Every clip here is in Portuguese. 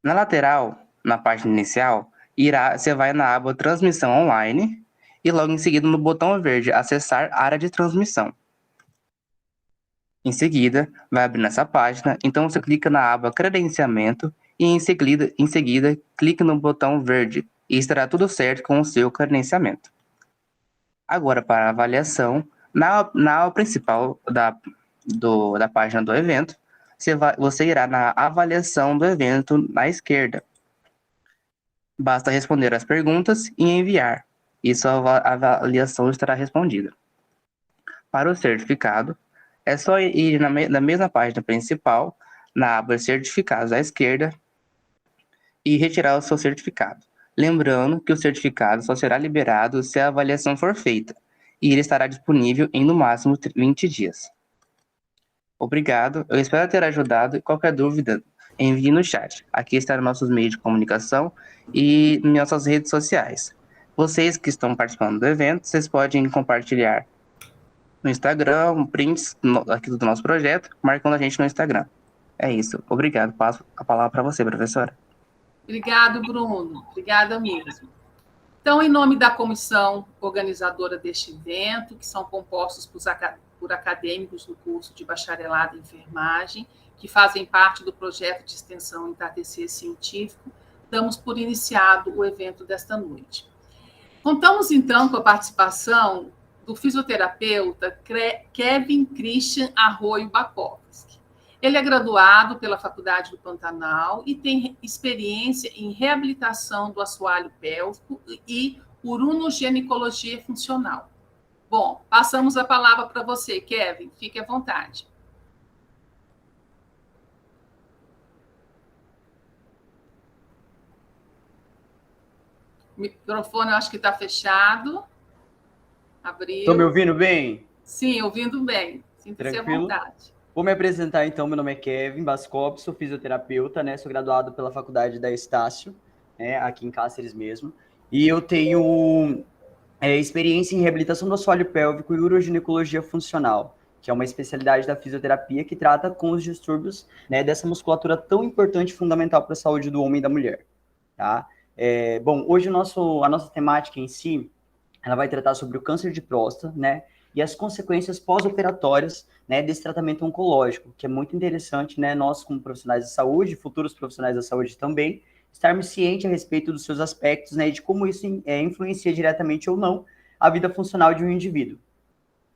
Na lateral, na página inicial, você vai na aba Transmissão Online e logo em seguida no botão verde Acessar área de transmissão. Em seguida, vai abrir nessa página, então você clica na aba Credenciamento e em seguida clique no botão verde e estará tudo certo com o seu credenciamento. Agora, para a avaliação, na aba principal da página do evento, você irá na avaliação do evento na esquerda. Basta responder as perguntas e enviar, e sua avaliação estará respondida. Para o certificado, é só ir na mesma página principal, na aba Certificados à esquerda, e retirar o seu certificado. Lembrando que o certificado só será liberado se a avaliação for feita, e ele estará disponível em no máximo 20 dias. Obrigado, eu espero ter ajudado e qualquer dúvida, envie no chat. Aqui estarão nossos meios de comunicação e nossas redes sociais. Vocês que estão participando do evento, vocês podem compartilhar no Instagram, prints aqui do nosso projeto, marcando a gente no Instagram. É isso. Obrigado. Passo a palavra para você, professora. Obrigado, Bruno. Obrigada mesmo. Então, em nome da comissão organizadora deste evento, que são compostos por acadêmicos do curso de bacharelado em enfermagem, que fazem parte do projeto de extensão Entardecer Científico, damos por iniciado o evento desta noite. Contamos, então, com a participação do fisioterapeuta Kevin Christian Arroio Bakovski. Ele é graduado pela Faculdade do Pantanal e tem experiência em reabilitação do assoalho pélvico e uronoginecologia funcional. Bom, passamos a palavra para você, Kevin. Fique à vontade. O microfone eu acho que está fechado. Abriu. Estão me ouvindo bem? Sim, ouvindo bem. Sinta-se à vontade. Vou me apresentar, então. Meu nome é Kevin Baskop, sou fisioterapeuta, né? Sou graduado pela Faculdade da Estácio, né? Aqui em Cáceres mesmo. E eu tenho experiência em reabilitação do assoalho pélvico e uroginecologia funcional, que é uma especialidade da fisioterapia que trata com os distúrbios, né, dessa musculatura tão importante e fundamental para a saúde do homem e da mulher, tá? Bom, hoje a nossa temática em si, ela vai tratar sobre o câncer de próstata, né? E as consequências pós-operatórias, né, desse tratamento oncológico, que é muito interessante, né, nós como profissionais de saúde, futuros profissionais da saúde também, estarmos cientes a respeito dos seus aspectos, né, e de como isso influencia diretamente ou não a vida funcional de um indivíduo.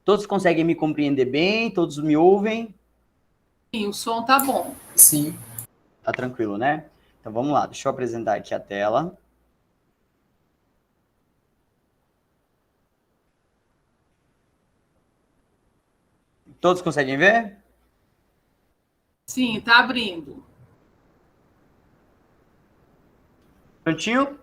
Todos conseguem me compreender bem? Todos me ouvem? Sim, o som tá bom. Sim. Tá tranquilo, né? Então vamos lá, deixa eu apresentar aqui a tela. Todos conseguem ver? Sim, está abrindo. Prontinho?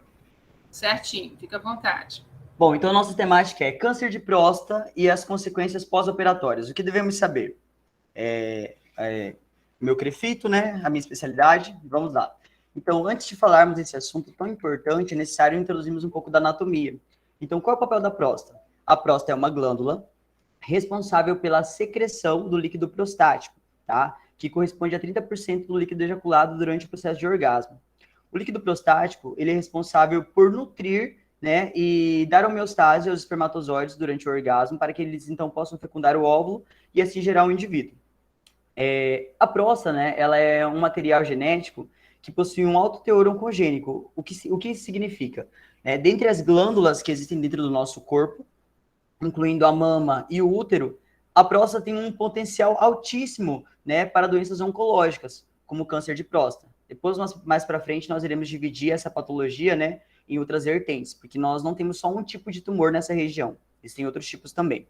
Certinho, fica à vontade. Bom, então a nossa temática é câncer de próstata e as consequências pós-operatórias. O que devemos saber? Meu crefito, né? A minha especialidade. Vamos lá. Então, antes de falarmos desse assunto tão importante, é necessário introduzirmos um pouco da anatomia. Então, qual é o papel da próstata? A próstata é uma glândula responsável pela secreção do líquido prostático, tá? Que corresponde a 30% do líquido ejaculado durante o processo de orgasmo. O líquido prostático, ele é responsável por nutrir, né, e dar homeostase aos espermatozoides durante o orgasmo, para que eles, então, possam fecundar o óvulo e assim gerar um indivíduo. A próstata, né, ela é um material genético que possui um alto teor oncogênico. O que significa? Dentre as glândulas que existem dentro do nosso corpo, incluindo a mama e o útero, a próstata tem um potencial altíssimo, né, para doenças oncológicas, como câncer de próstata. Depois, mais para frente, nós iremos dividir essa patologia, né, em outras vertentes, porque nós não temos só um tipo de tumor nessa região, existem outros tipos também.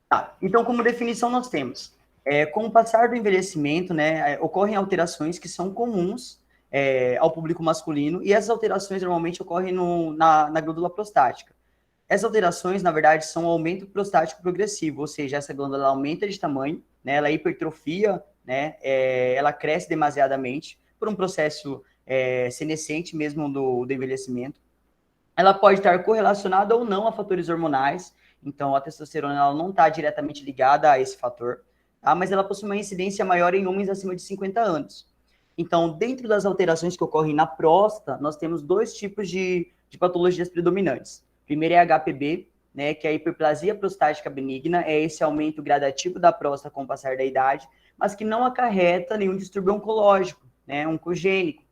Tá, então, como definição, nós temos, com o passar do envelhecimento, né, ocorrem alterações que são comuns ao público masculino, e essas alterações normalmente ocorrem na glândula prostática. Essas alterações, na verdade, são um aumento prostático progressivo, ou seja, essa glândula aumenta de tamanho, né, ela hipertrofia, né, ela cresce demasiadamente por um processo senescente mesmo do envelhecimento. Ela pode estar correlacionada ou não a fatores hormonais, então a testosterona ela não está diretamente ligada a esse fator, tá? Mas ela possui uma incidência maior em homens acima de 50 anos. Então, dentro das alterações que ocorrem na próstata, nós temos dois tipos de patologias predominantes. Primeiro é a HPB, né, que é a hiperplasia prostática benigna, é esse aumento gradativo da próstata com o passar da idade, mas que não acarreta nenhum distúrbio oncológico, né, oncogênico.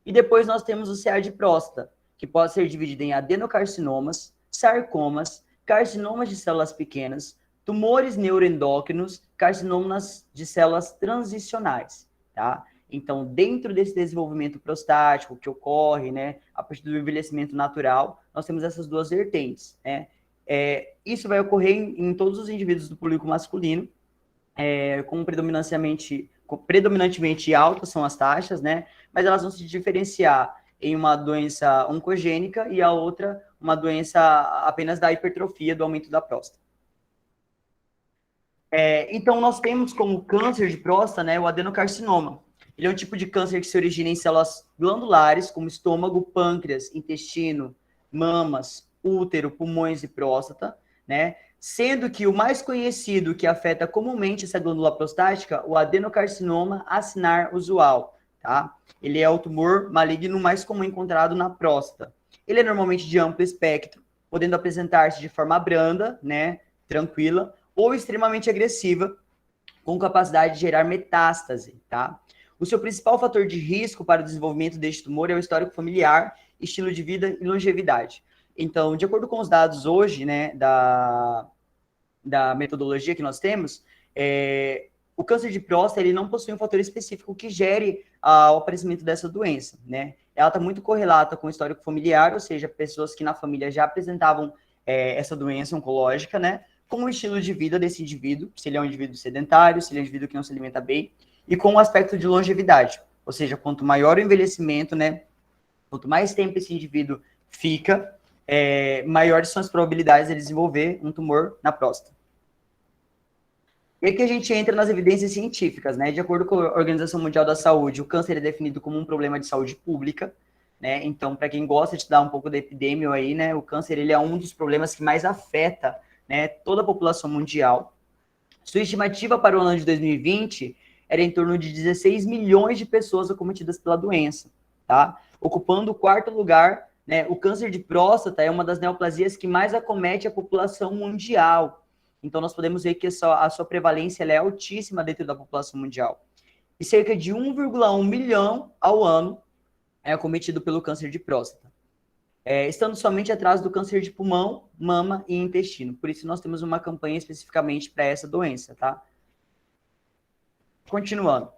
E depois nós temos o CA de próstata, que pode ser dividido em adenocarcinomas, sarcomas, carcinomas de células pequenas, tumores neuroendócrinos, carcinomas de células transicionais, tá? Então, dentro desse desenvolvimento prostático que ocorre, né, a partir do envelhecimento natural, nós temos essas duas vertentes, né? Isso vai ocorrer em todos os indivíduos do público masculino, com predominantemente altas são as taxas, né? Mas elas vão se diferenciar em uma doença oncogênica e a outra uma doença apenas da hipertrofia, do aumento da próstata. Então, nós temos como câncer de próstata, né, o adenocarcinoma. Ele é um tipo de câncer que se origina em células glandulares, como estômago, pâncreas, intestino, mamas, útero, pulmões e próstata, né? Sendo que o mais conhecido que afeta comumente essa glândula prostática, o adenocarcinoma acinar usual, tá? Ele é o tumor maligno mais comum encontrado na próstata. Ele é normalmente de amplo espectro, podendo apresentar-se de forma branda, né, tranquila, ou extremamente agressiva, com capacidade de gerar metástase, tá? O seu principal fator de risco para o desenvolvimento deste tumor é o histórico familiar, estilo de vida e longevidade. Então, de acordo com os dados hoje, né, da metodologia que nós temos, o câncer de próstata ele não possui um fator específico que gere o aparecimento dessa doença, né? Ela está muito correlata com o histórico familiar, ou seja, pessoas que na família já apresentavam essa doença oncológica, né? Com o estilo de vida desse indivíduo, se ele é um indivíduo sedentário, se ele é um indivíduo que não se alimenta bem, e com o aspecto de longevidade, ou seja, quanto maior o envelhecimento, né? Quanto mais tempo esse indivíduo fica, maiores são as probabilidades de ele desenvolver um tumor na próstata. E aqui a gente entra nas evidências científicas, né? De acordo com a Organização Mundial da Saúde, o câncer é definido como um problema de saúde pública, né? Então, para quem gosta de estudar um pouco da epidemia aí, né? O câncer, ele é um dos problemas que mais afeta, né, toda a população mundial. Sua estimativa para o ano de 2020 era em torno de 16 milhões de pessoas acometidas pela doença, tá? Ocupando o quarto lugar, né? O câncer de próstata é uma das neoplasias que mais acomete a população mundial. Então, nós podemos ver que a sua prevalência ela é altíssima dentro da população mundial. E cerca de 1,1 milhão ao ano é acometido pelo câncer de próstata. Estando somente atrás do câncer de pulmão, mama e intestino. Por isso, nós temos uma campanha especificamente para essa doença, tá? Continuando.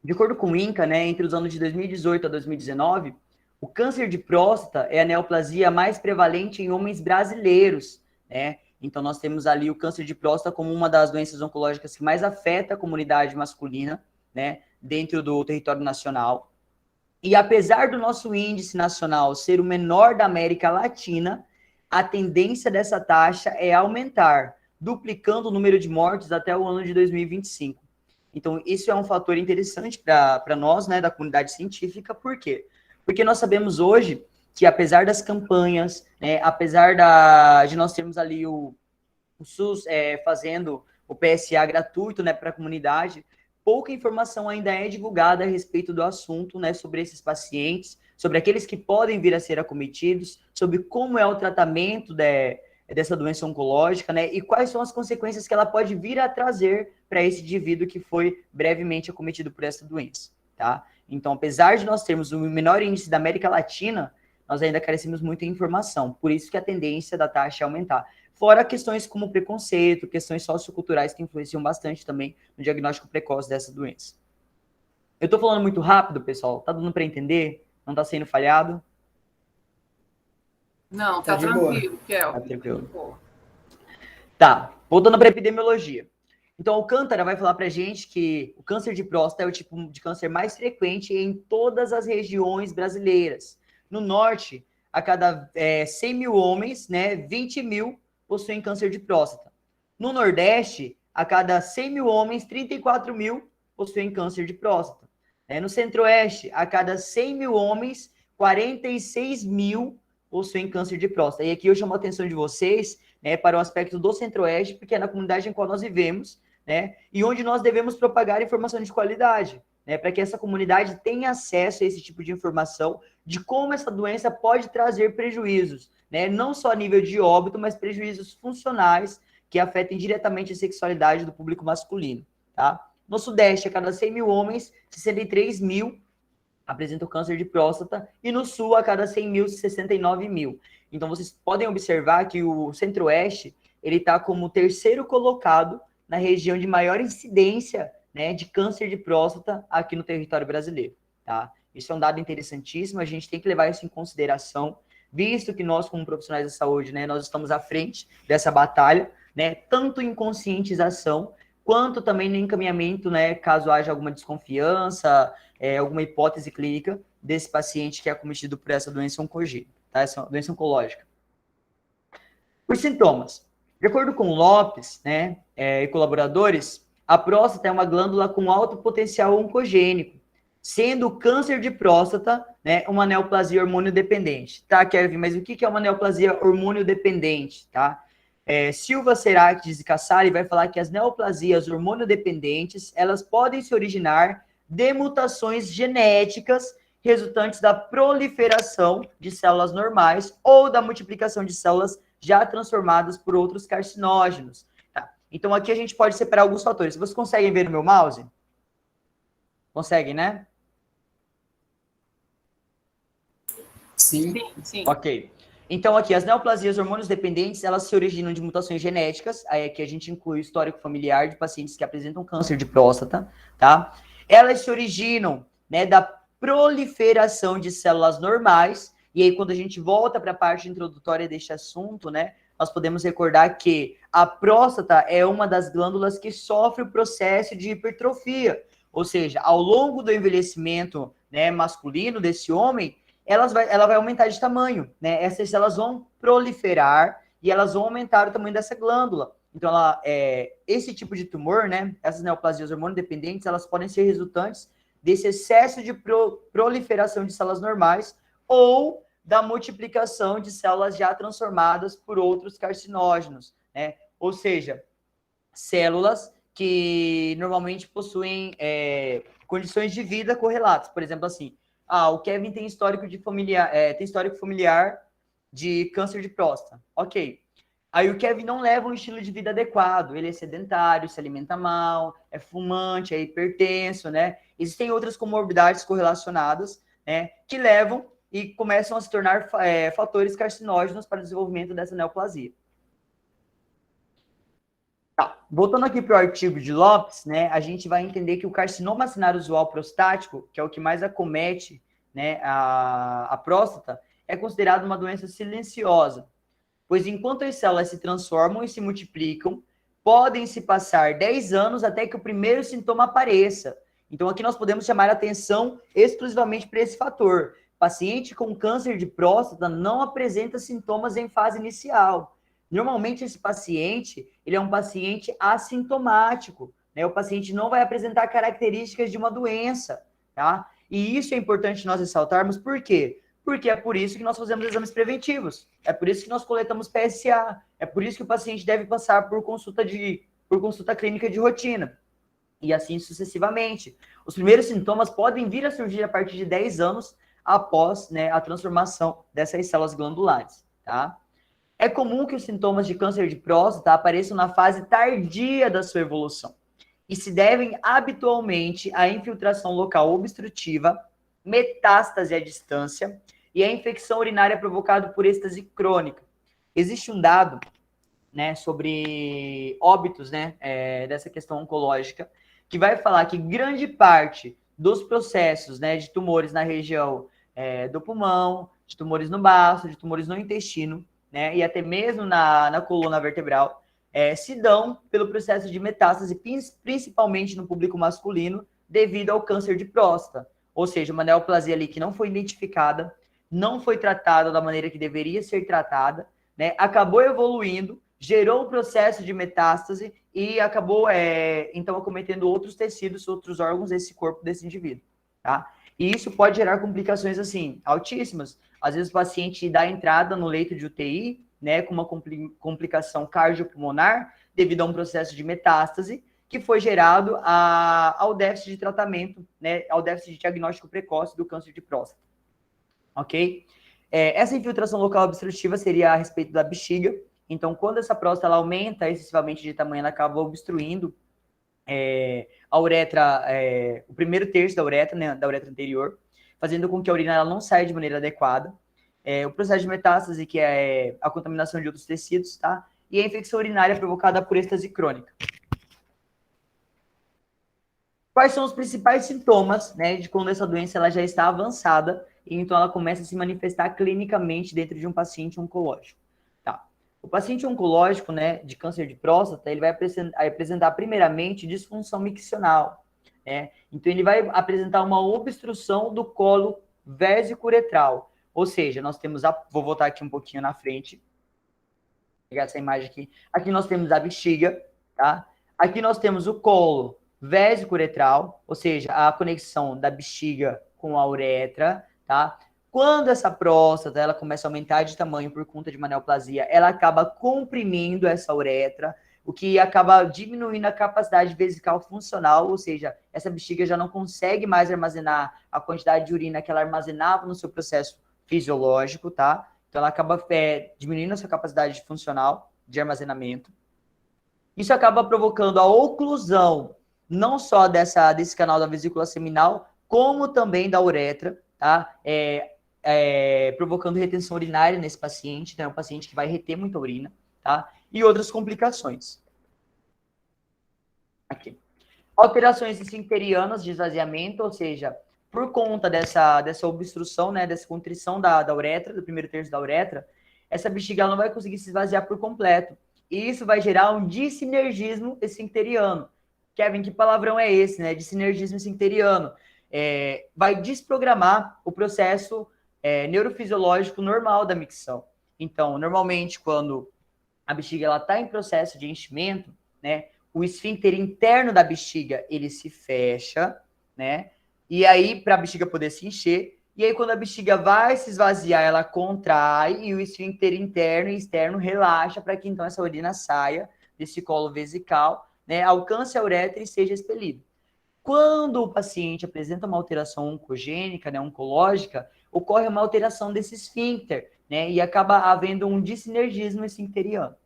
De acordo com o INCA, né, entre os anos de 2018 a 2019, o câncer de próstata é a neoplasia mais prevalente em homens brasileiros, né? Então, nós temos ali o câncer de próstata como uma das doenças oncológicas que mais afeta a comunidade masculina, né, dentro do território nacional. E apesar do nosso índice nacional ser o menor da América Latina, a tendência dessa taxa é aumentar, duplicando o número de mortes até o ano de 2025. Então, isso é um fator interessante para nós, né, da comunidade científica. Por quê? Porque nós sabemos hoje que, apesar das campanhas, né, apesar de nós termos ali o SUS fazendo o PSA gratuito, né, para a comunidade, pouca informação ainda é divulgada a respeito do assunto, né, sobre esses pacientes, sobre aqueles que podem vir a ser acometidos, sobre como é o tratamento dessa doença oncológica, né, e quais são as consequências que ela pode vir a trazer para esse indivíduo que foi brevemente acometido por essa doença, tá? Então, apesar de nós termos o menor índice da América Latina, nós ainda carecemos muito de informação, por isso que a tendência da taxa é aumentar. Fora questões como preconceito, questões socioculturais que influenciam bastante também no diagnóstico precoce dessa doença. Eu tô falando muito rápido, pessoal? Tá dando para entender? Não tá sendo falhado? Não, tá tranquilo, Kel. Tá tranquilo. Tá, voltando para epidemiologia. Então, Alcântara vai falar pra gente que o câncer de próstata é o tipo de câncer mais frequente em todas as regiões brasileiras. No norte, a cada 100 mil homens, né, 20 mil possuem câncer de próstata. No Nordeste, a cada 100 mil homens, 34 mil possuem câncer de próstata. No Centro-Oeste, a cada 100 mil homens, 46 mil possuem câncer de próstata. E aqui eu chamo a atenção de vocês, né, para o aspecto do Centro-Oeste, porque é na comunidade em qual nós vivemos, né, e onde nós devemos propagar informação de qualidade. né, para que essa comunidade tenha acesso a esse tipo de informação de como essa doença pode trazer prejuízos, né, não só a nível de óbito, mas prejuízos funcionais que afetem diretamente a sexualidade do público masculino, tá? No Sudeste, a cada 100 mil homens, 63 mil apresentam câncer de próstata, e no Sul, a cada 100 mil, 69 mil. Então, vocês podem observar que o Centro-Oeste, ele está como terceiro colocado na região de maior incidência, né, de câncer de próstata aqui no território brasileiro, tá? Isso é um dado interessantíssimo, a gente tem que levar isso em consideração, visto que nós, como profissionais da saúde, né, nós estamos à frente dessa batalha, né, tanto em conscientização, quanto também no encaminhamento, né, caso haja alguma desconfiança, alguma hipótese clínica desse paciente que é acometido por essa doença oncogênica, tá? Essa doença oncológica. Os sintomas. De acordo com Lopes, né, e colaboradores, a próstata é uma glândula com alto potencial oncogênico, sendo o câncer de próstata, né, uma neoplasia hormônio dependente. Tá, Kevin, mas o que é uma neoplasia hormônio dependente, tá? Silva Serac de Cassari vai falar que as neoplasias hormônio dependentes, elas podem se originar de mutações genéticas resultantes da proliferação de células normais ou da multiplicação de células já transformadas por outros carcinógenos. Tá? Então, aqui a gente pode separar alguns fatores. Vocês conseguem ver no meu mouse? Conseguem, né? Sim. Sim. Ok. Então, aqui, as neoplasias hormônios dependentes, elas se originam de mutações genéticas, aí aqui a gente inclui o histórico familiar de pacientes que apresentam câncer de próstata, tá? Elas se originam, né, da proliferação de células normais, e aí quando a gente volta para a parte introdutória deste assunto, né, nós podemos recordar que a próstata é uma das glândulas que sofre o processo de hipertrofia, ou seja, ao longo do envelhecimento, né, masculino desse homem, ela vai aumentar de tamanho, né? Essas células vão proliferar e elas vão aumentar o tamanho dessa glândula. Então, esse tipo de tumor, né? Essas neoplasias hormonodependentes, elas podem ser resultantes desse excesso de proliferação de células normais ou da multiplicação de células já transformadas por outros carcinógenos, né? Ou seja, células que normalmente possuem condições de vida correlatas. Por exemplo, assim, o Kevin tem histórico familiar de câncer de próstata. Ok. Aí o Kevin não leva um estilo de vida adequado. Ele é sedentário, se alimenta mal, é fumante, é hipertenso, né? Existem outras comorbidades correlacionadas, né? Que levam e começam a se tornar fatores carcinógenos para o desenvolvimento dessa neoplasia. Tá. Voltando aqui para o artigo de Lopes, né, a gente vai entender que o carcinoma acinar usual prostático, que é o que mais acomete, né, a próstata, é considerado uma doença silenciosa, pois enquanto as células se transformam e se multiplicam, podem se passar 10 anos até que o primeiro sintoma apareça. Então aqui nós podemos chamar a atenção exclusivamente para esse fator. Paciente com câncer de próstata não apresenta sintomas em fase inicial. Normalmente, esse paciente, ele é um paciente assintomático, né? O paciente não vai apresentar características de uma doença, tá? E isso é importante nós ressaltarmos, por quê? Porque é por isso que nós fazemos exames preventivos, é por isso que nós coletamos PSA, é por isso que o paciente deve passar por consulta clínica de rotina, e assim sucessivamente. Os primeiros sintomas podem vir a surgir a partir de 10 anos após, né, a transformação dessas células glandulares, tá? É comum que os sintomas de câncer de próstata apareçam na fase tardia da sua evolução e se devem habitualmente à infiltração local obstrutiva, metástase à distância e à infecção urinária provocada por êxtase crônica. Existe um dado, né, sobre óbitos, né, dessa questão oncológica, que vai falar que grande parte dos processos, né, de tumores na região do pulmão, de tumores no baço, de tumores no intestino, né, e até mesmo na coluna vertebral, se dão pelo processo de metástase, principalmente no público masculino, devido ao câncer de próstata. Ou seja, uma neoplasia ali que não foi identificada, não foi tratada da maneira que deveria ser tratada, né, acabou evoluindo, gerou um processo de metástase e acabou, então, acometendo outros tecidos, outros órgãos desse corpo desse indivíduo, tá? E isso pode gerar complicações, assim, altíssimas. Às vezes o paciente dá entrada no leito de UTI, né, com uma complicação cardiopulmonar, devido a um processo de metástase, que foi gerado ao déficit de tratamento, né, ao déficit de diagnóstico precoce do câncer de próstata. Ok? Essa infiltração local obstrutiva seria a respeito da bexiga. Então, quando essa próstata ela aumenta excessivamente de tamanho, ela acaba obstruindo a uretra, o primeiro terço da uretra, né, da uretra anterior, fazendo com que a urina ela não saia de maneira adequada. O processo de metástase, que é a contaminação de outros tecidos, tá? E a infecção urinária provocada por êxtase crônica. Quais são os principais sintomas, né, de quando essa doença ela já está avançada e então ela começa a se manifestar clinicamente dentro de um paciente oncológico? Tá. O paciente oncológico, né, de câncer de próstata, ele vai apresentar primeiramente disfunção miccional, né? Então ele vai apresentar uma obstrução do colo vesicuretral, ou seja, nós temos vou voltar aqui um pouquinho na frente, vou pegar essa imagem aqui. Aqui nós temos a bexiga, tá? Aqui nós temos o colo vesicuretral, ou seja, a conexão da bexiga com a uretra, tá? Quando essa próstata ela começa a aumentar de tamanho por conta de uma neoplasia, ela acaba comprimindo essa uretra, o que acaba diminuindo a capacidade vesical funcional, ou seja, essa bexiga já não consegue mais armazenar a quantidade de urina que ela armazenava no seu processo fisiológico, tá? Então ela acaba diminuindo a sua capacidade funcional de armazenamento. Isso acaba provocando a oclusão não só desse canal da vesícula seminal, como também da uretra, tá? Provocando retenção urinária nesse paciente, né? Um paciente que vai reter muita urina, tá? E outras complicações. Aqui. Alterações esfincterianas de esvaziamento, ou seja, por conta dessa obstrução, né? Dessa contrição da uretra, do primeiro terço da uretra, essa bexiga ela não vai conseguir se esvaziar por completo. E isso vai gerar um dissinergismo esfincteriano. Kevin, que palavrão é esse, né? De sinergismo esfincteriano. Vai desprogramar o processo neurofisiológico normal da micção. Então, normalmente, quando a bexiga está em processo de enchimento, né? O esfíncter interno da bexiga, ele se fecha, né? E aí, para a bexiga poder se encher, e aí quando a bexiga vai se esvaziar, ela contrai e o esfíncter interno e externo relaxa para que então essa urina saia desse colo vesical, né, alcance a uretra e seja expelido. Quando o paciente apresenta uma alteração oncogênica, né, oncológica, ocorre uma alteração desse esfíncter, né, e acaba havendo um dissinergismo esfincteriano.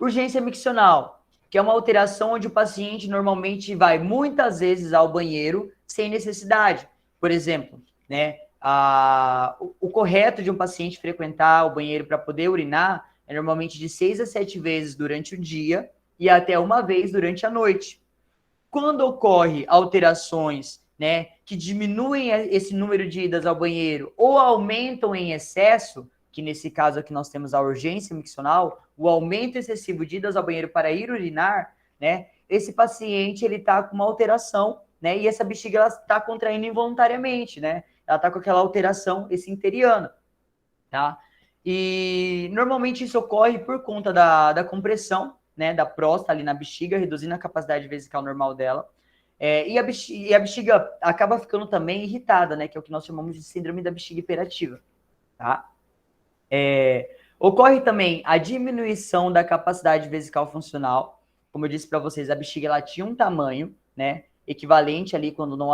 Urgência miccional, que é uma alteração onde o paciente normalmente vai muitas vezes ao banheiro sem necessidade. Por exemplo, né, o correto de um paciente frequentar o banheiro para poder urinar é normalmente de 6 a 7 vezes durante o dia e até uma vez durante a noite. Quando ocorre alterações, né, que diminuem esse número de idas ao banheiro ou aumentam em excesso, que nesse caso aqui nós temos a urgência miccional, o aumento excessivo de idas ao banheiro para ir urinar, né, esse paciente ele está com uma alteração, né, e essa bexiga ela está contraindo involuntariamente, né, ela está com aquela alteração esfincteriana, tá? E normalmente isso ocorre por conta da compressão, né, da próstata ali na bexiga, reduzindo a capacidade vesical normal dela. E a bexiga acaba ficando também irritada, né, que é o que nós chamamos de síndrome da bexiga hiperativa, tá? Ocorre também a diminuição da capacidade vesical funcional. Como eu disse para vocês, a bexiga ela tinha um tamanho, né, equivalente ali quando não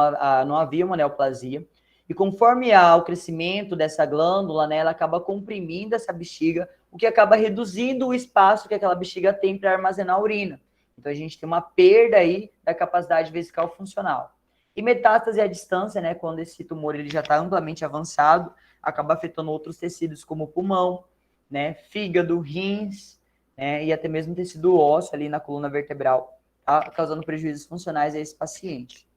havia uma neoplasia. E conforme há o crescimento dessa glândula, né, ela acaba comprimindo essa bexiga, o que acaba reduzindo o espaço que aquela bexiga tem para armazenar a urina. Então, a gente tem uma perda aí da capacidade vesical funcional. E metástase à distância, né, quando esse tumor ele já está amplamente avançado, acaba afetando outros tecidos como o pulmão, né, fígado, rins, né, e até mesmo tecido ósseo ali na coluna vertebral, tá, causando prejuízos funcionais a esse paciente.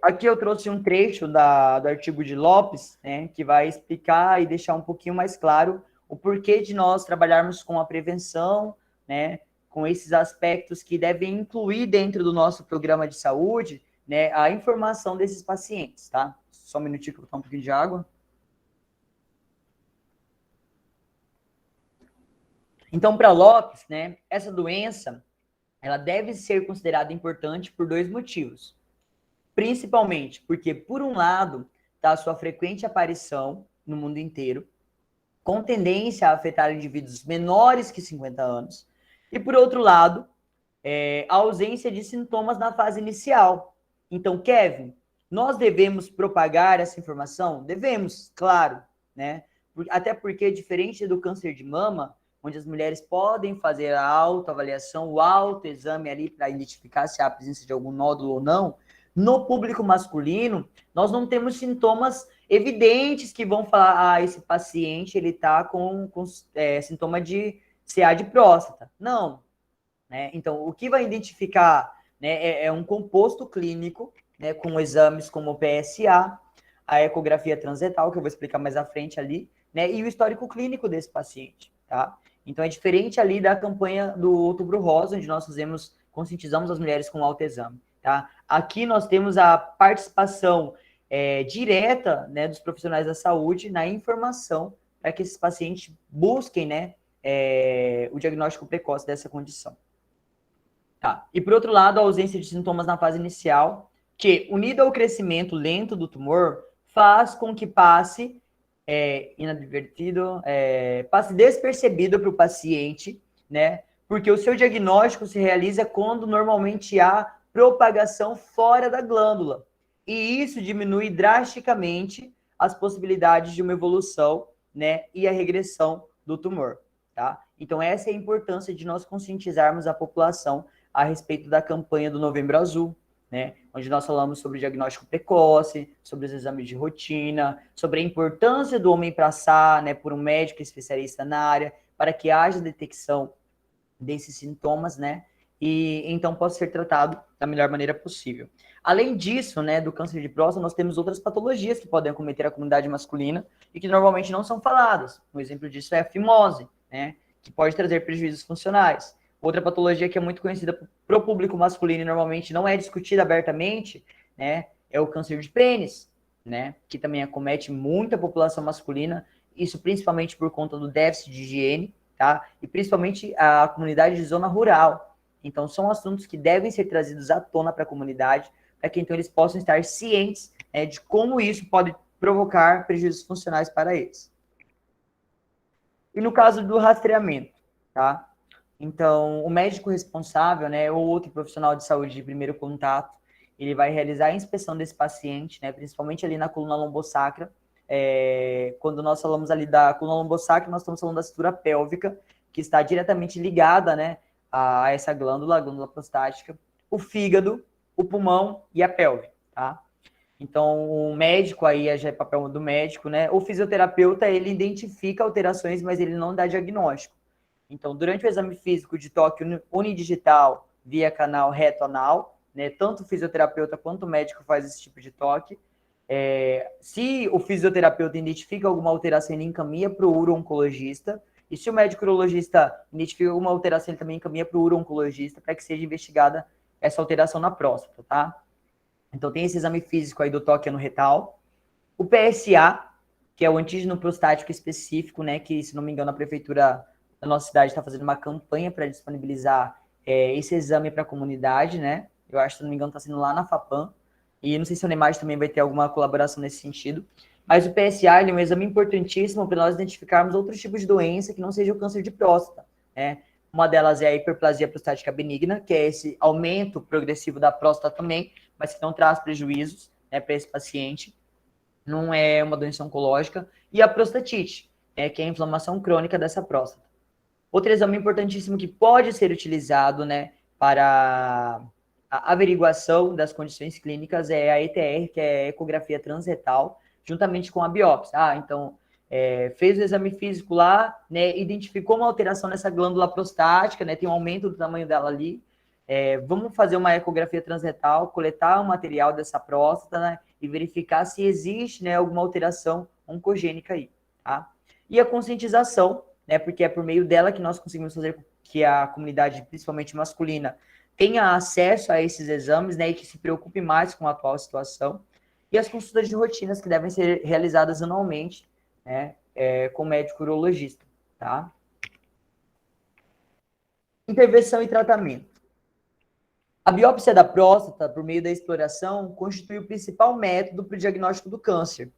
Aqui eu trouxe um trecho do artigo de Lopes, né, que vai explicar e deixar um pouquinho mais claro o porquê de nós trabalharmos com a prevenção, né, com esses aspectos que devem incluir dentro do nosso programa de saúde, né, a informação desses pacientes, tá? Só um minutinho que eu vou tomar um pouquinho de água. Então, para Lopes, né, essa doença, ela deve ser considerada importante por 2 motivos. Principalmente porque, por um lado, está a sua frequente aparição no mundo inteiro, com tendência a afetar indivíduos menores que 50 anos, E por outro lado, a ausência de sintomas na fase inicial. Então, Kevin, nós devemos propagar essa informação? Devemos, claro, né? Até porque, diferente do câncer de mama, onde as mulheres podem fazer a autoavaliação, o autoexame ali para identificar se há a presença de algum nódulo ou não, no público masculino, nós não temos sintomas evidentes que vão falar, esse paciente ele está com sintoma de CA de próstata. Não. Né? Então, o que vai identificar, né, é um composto clínico, né, com exames como o PSA, a ecografia transretal, que eu vou explicar mais à frente ali, né, e o histórico clínico desse paciente, tá? Então, é diferente ali da campanha do Outubro Rosa, onde nós conscientizamos as mulheres com autoexame, tá? Aqui nós temos a participação direta, né, dos profissionais da saúde na informação para que esses pacientes busquem, né, o diagnóstico precoce dessa condição. Tá. E, por outro lado, a ausência de sintomas na fase inicial, que, unido ao crescimento lento do tumor, faz com que passe inadvertido, passe despercebido para o paciente, né? Porque o seu diagnóstico se realiza quando normalmente há propagação fora da glândula. E isso diminui drasticamente as possibilidades de uma evolução, né? E a regressão do tumor, tá? Então, essa é a importância de nós conscientizarmos a população a respeito da campanha do Novembro Azul, né? Onde nós falamos sobre diagnóstico precoce, sobre os exames de rotina, sobre a importância do homem passar, né, por um médico especialista na área, para que haja detecção desses sintomas, né? E então possa ser tratado da melhor maneira possível. Além disso, né, do câncer de próstata, nós temos outras patologias que podem acometer a comunidade masculina e que normalmente não são faladas. Um exemplo disso é a fimose, né, que pode trazer prejuízos funcionais. Outra patologia que é muito conhecida para o público masculino e normalmente não é discutida abertamente, né, é o câncer de pênis, né, que também acomete muita população masculina, isso principalmente por conta do déficit de higiene, tá? E principalmente a comunidade de zona rural. Então, são assuntos que devem ser trazidos à tona para a comunidade, para que então eles possam estar cientes, né, de como isso pode provocar prejuízos funcionais para eles. E no caso do rastreamento, tá? Então, o médico responsável, né, ou outro profissional de saúde de primeiro contato, ele vai realizar a inspeção desse paciente, né, principalmente ali na coluna lombosacra. Quando nós falamos ali da coluna lombosacra, nós estamos falando da cintura pélvica, que está diretamente ligada, né, a essa glândula, a glândula prostática, o fígado, o pulmão e a pelve, tá? Então, o médico aí, já é papel do médico, né? O fisioterapeuta, ele identifica alterações, mas ele não dá diagnóstico. Então, durante o exame físico de toque unidigital via canal reto-anal, né, tanto o fisioterapeuta quanto o médico faz esse tipo de toque. Se o fisioterapeuta identifica alguma alteração, ele encaminha para o uro-oncologista. E se o médico urologista identifica alguma alteração, ele também encaminha para o uro-oncologista para que seja investigada essa alteração na próstata, tá? Então, tem esse exame físico aí do toque anorretal. O PSA, que é o antígeno prostático específico, né, que, se não me engano, a prefeitura da nossa cidade está fazendo uma campanha para disponibilizar esse exame para a comunidade, né? Eu acho, se não me engano, está sendo lá na FAPAM. E não sei se a Unemage também vai ter alguma colaboração nesse sentido. Mas o PSA é um exame importantíssimo para nós identificarmos outros tipos de doença que não seja o câncer de próstata, né? Uma delas é a hiperplasia prostática benigna, que é esse aumento progressivo da próstata também, mas que não traz prejuízos, né, para esse paciente. Não é uma doença oncológica. E a prostatite, que é a inflamação crônica dessa próstata. Outro exame importantíssimo que pode ser utilizado, né, para a averiguação das condições clínicas é a ETR, que é a ecografia transretal, juntamente com a biópsia. Então, fez o exame físico lá, né, identificou uma alteração nessa glândula prostática, né, tem um aumento do tamanho dela ali. Vamos fazer uma ecografia transretal, coletar o material dessa próstata, né, e verificar se existe, né, alguma alteração oncogênica aí, tá? E a conscientização, né, porque é por meio dela que nós conseguimos fazer com que a comunidade, principalmente masculina, tenha acesso a esses exames, né, e que se preocupe mais com a atual situação. E as consultas de rotinas que devem ser realizadas anualmente, né, com o médico urologista, tá? Intervenção e tratamento. A biópsia da próstata, por meio da exploração, constitui o principal método para o diagnóstico do câncer,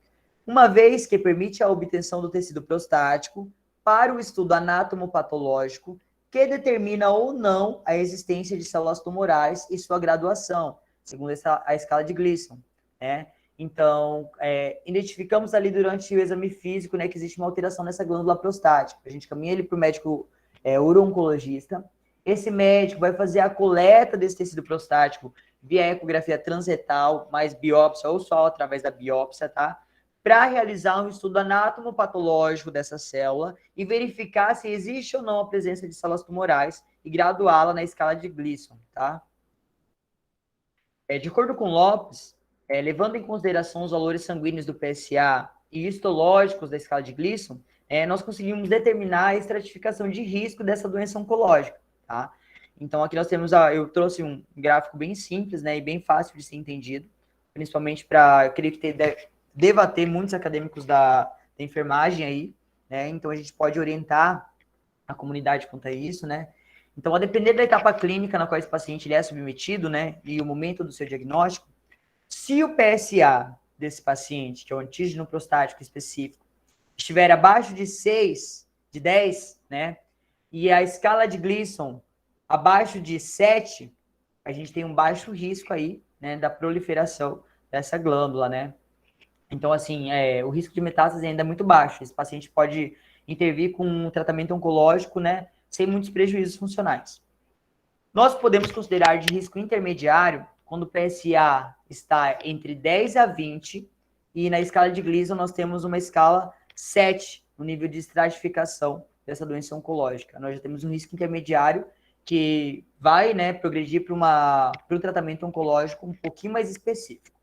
uma vez que permite a obtenção do tecido prostático para o estudo anatomopatológico, que determina ou não a existência de células tumorais e sua graduação, segundo a escala de Gleason, né? Então, identificamos ali durante o exame físico, né, que existe uma alteração nessa glândula prostática. A gente caminha ele para o médico uro-oncologista. Esse médico vai fazer a coleta desse tecido prostático via ecografia transretal, mais biópsia ou só através da biópsia, tá? Para realizar um estudo anatomopatológico dessa célula e verificar se existe ou não a presença de células tumorais e graduá-la na escala de Gleason, tá? De acordo com Lopes, levando em consideração os valores sanguíneos do PSA e histológicos da escala de Gleason, nós conseguimos determinar a estratificação de risco dessa doença oncológica, tá? Então, aqui nós temos, eu trouxe um gráfico bem simples, né, e bem fácil de ser entendido, principalmente para, eu creio que deva ter muitos acadêmicos da enfermagem aí, né, então a gente pode orientar a comunidade quanto a isso, né. Então, a depender da etapa clínica na qual esse paciente ele é submetido, né, e o momento do seu diagnóstico, se o PSA desse paciente, que é o antígeno prostático específico, estiver abaixo de 6, de 10, né, e a escala de Gleason abaixo de 7, a gente tem um baixo risco aí, né, da proliferação dessa glândula, né. Então, assim, o risco de metástase ainda é muito baixo. Esse paciente pode intervir com um tratamento oncológico, né, sem muitos prejuízos funcionais. Nós podemos considerar de risco intermediário quando o PSA está entre 10 a 20 e na escala de Gleason nós temos uma escala 7 no nível de estratificação dessa doença oncológica. Nós já temos um risco intermediário que vai, né, progredir para um tratamento oncológico um pouquinho mais específico.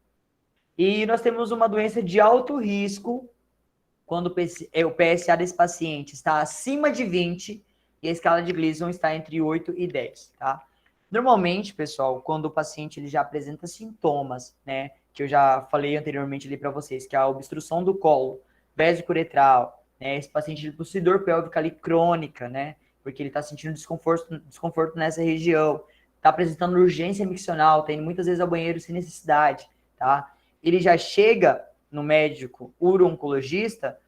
E nós temos uma doença de alto risco quando o PSA desse paciente está acima de 20 e a escala de Gleason está entre 8 e 10, tá? Normalmente, pessoal, quando o paciente ele já apresenta sintomas, né, que eu já falei anteriormente ali para vocês, que é a obstrução do colo, vesico-uretral, né, esse paciente ele possui dor pélvica ali crônica, né, porque ele está sentindo desconforto nessa região, está apresentando urgência miccional, está indo muitas vezes ao banheiro sem necessidade, tá? Ele já chega no médico uro-oncologista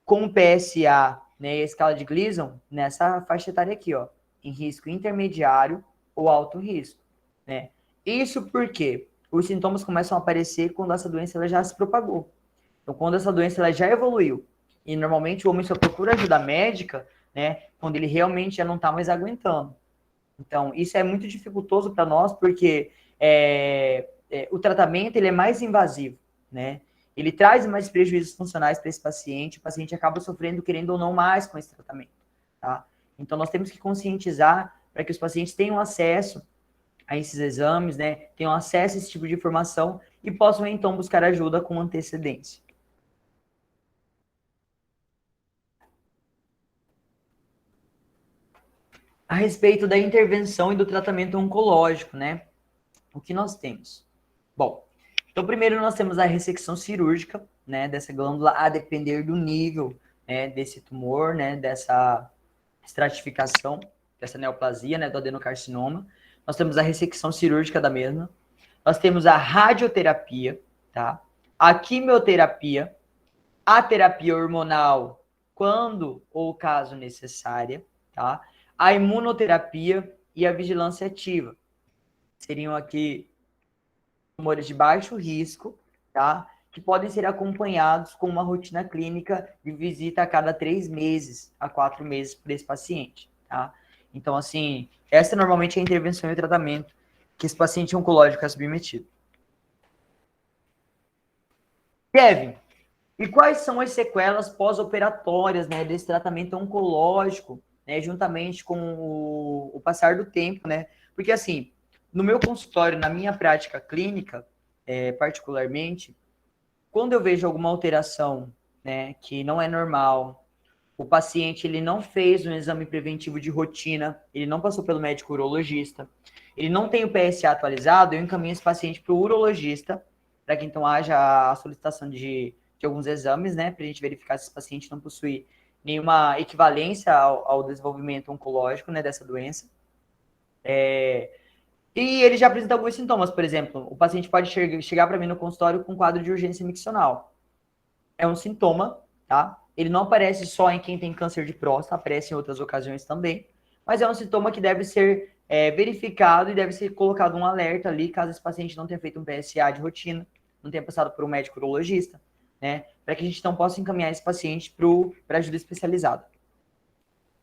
com PSA, né, e a escala de Gleason nessa faixa etária aqui, ó, em risco intermediário ou alto risco, né? Isso porque os sintomas começam a aparecer quando essa doença ela já se propagou. Então, quando essa doença ela já evoluiu, e normalmente o homem só procura ajuda médica, né, quando ele realmente já não está mais aguentando. Então, isso é muito dificultoso para nós, porque o tratamento ele é mais invasivo, né? Ele traz mais prejuízos funcionais para esse paciente, o paciente acaba sofrendo, querendo ou não, mais com esse tratamento, tá? Então, nós temos que conscientizar para que os pacientes tenham acesso a esses exames, né? Tenham acesso a esse tipo de informação e possam, então, buscar ajuda com antecedência. A respeito da intervenção e do tratamento oncológico, né? O que nós temos? Bom, então primeiro nós temos a ressecção cirúrgica, né, dessa glândula, a depender do nível, né, desse tumor, né, dessa estratificação, dessa neoplasia, né, do adenocarcinoma. Nós temos a ressecção cirúrgica da mesma. Nós temos a radioterapia, tá? A quimioterapia, a terapia hormonal, quando ou caso necessária, tá? A imunoterapia e a vigilância ativa. Seriam aqui tumores de baixo risco, tá? Que podem ser acompanhados com uma rotina clínica de visita a cada 3 meses a 4 meses por esse paciente, tá? Então, assim, essa normalmente é a intervenção e o tratamento que esse paciente oncológico é submetido. Kevin, e quais são as sequelas pós-operatórias, né, desse tratamento oncológico, né, juntamente com o passar do tempo, né? Porque, assim, no meu consultório, na minha prática clínica, particularmente, quando eu vejo alguma alteração, né, que não é normal, o paciente ele não fez um exame preventivo de rotina, ele não passou pelo médico urologista, ele não tem o PSA atualizado, eu encaminho esse paciente para o urologista, para que então haja a solicitação de alguns exames, né, para a gente verificar se esse paciente não possui nenhuma equivalência ao desenvolvimento oncológico, né, dessa doença. E ele já apresenta alguns sintomas, por exemplo, o paciente pode chegar para mim no consultório com quadro de urgência miccional. É um sintoma, tá? Ele não aparece só em quem tem câncer de próstata, aparece em outras ocasiões também, mas é um sintoma que deve ser verificado e deve ser colocado um alerta ali, caso esse paciente não tenha feito um PSA de rotina, não tenha passado por um médico urologista, né, para que a gente não possa encaminhar esse paciente para ajuda especializada.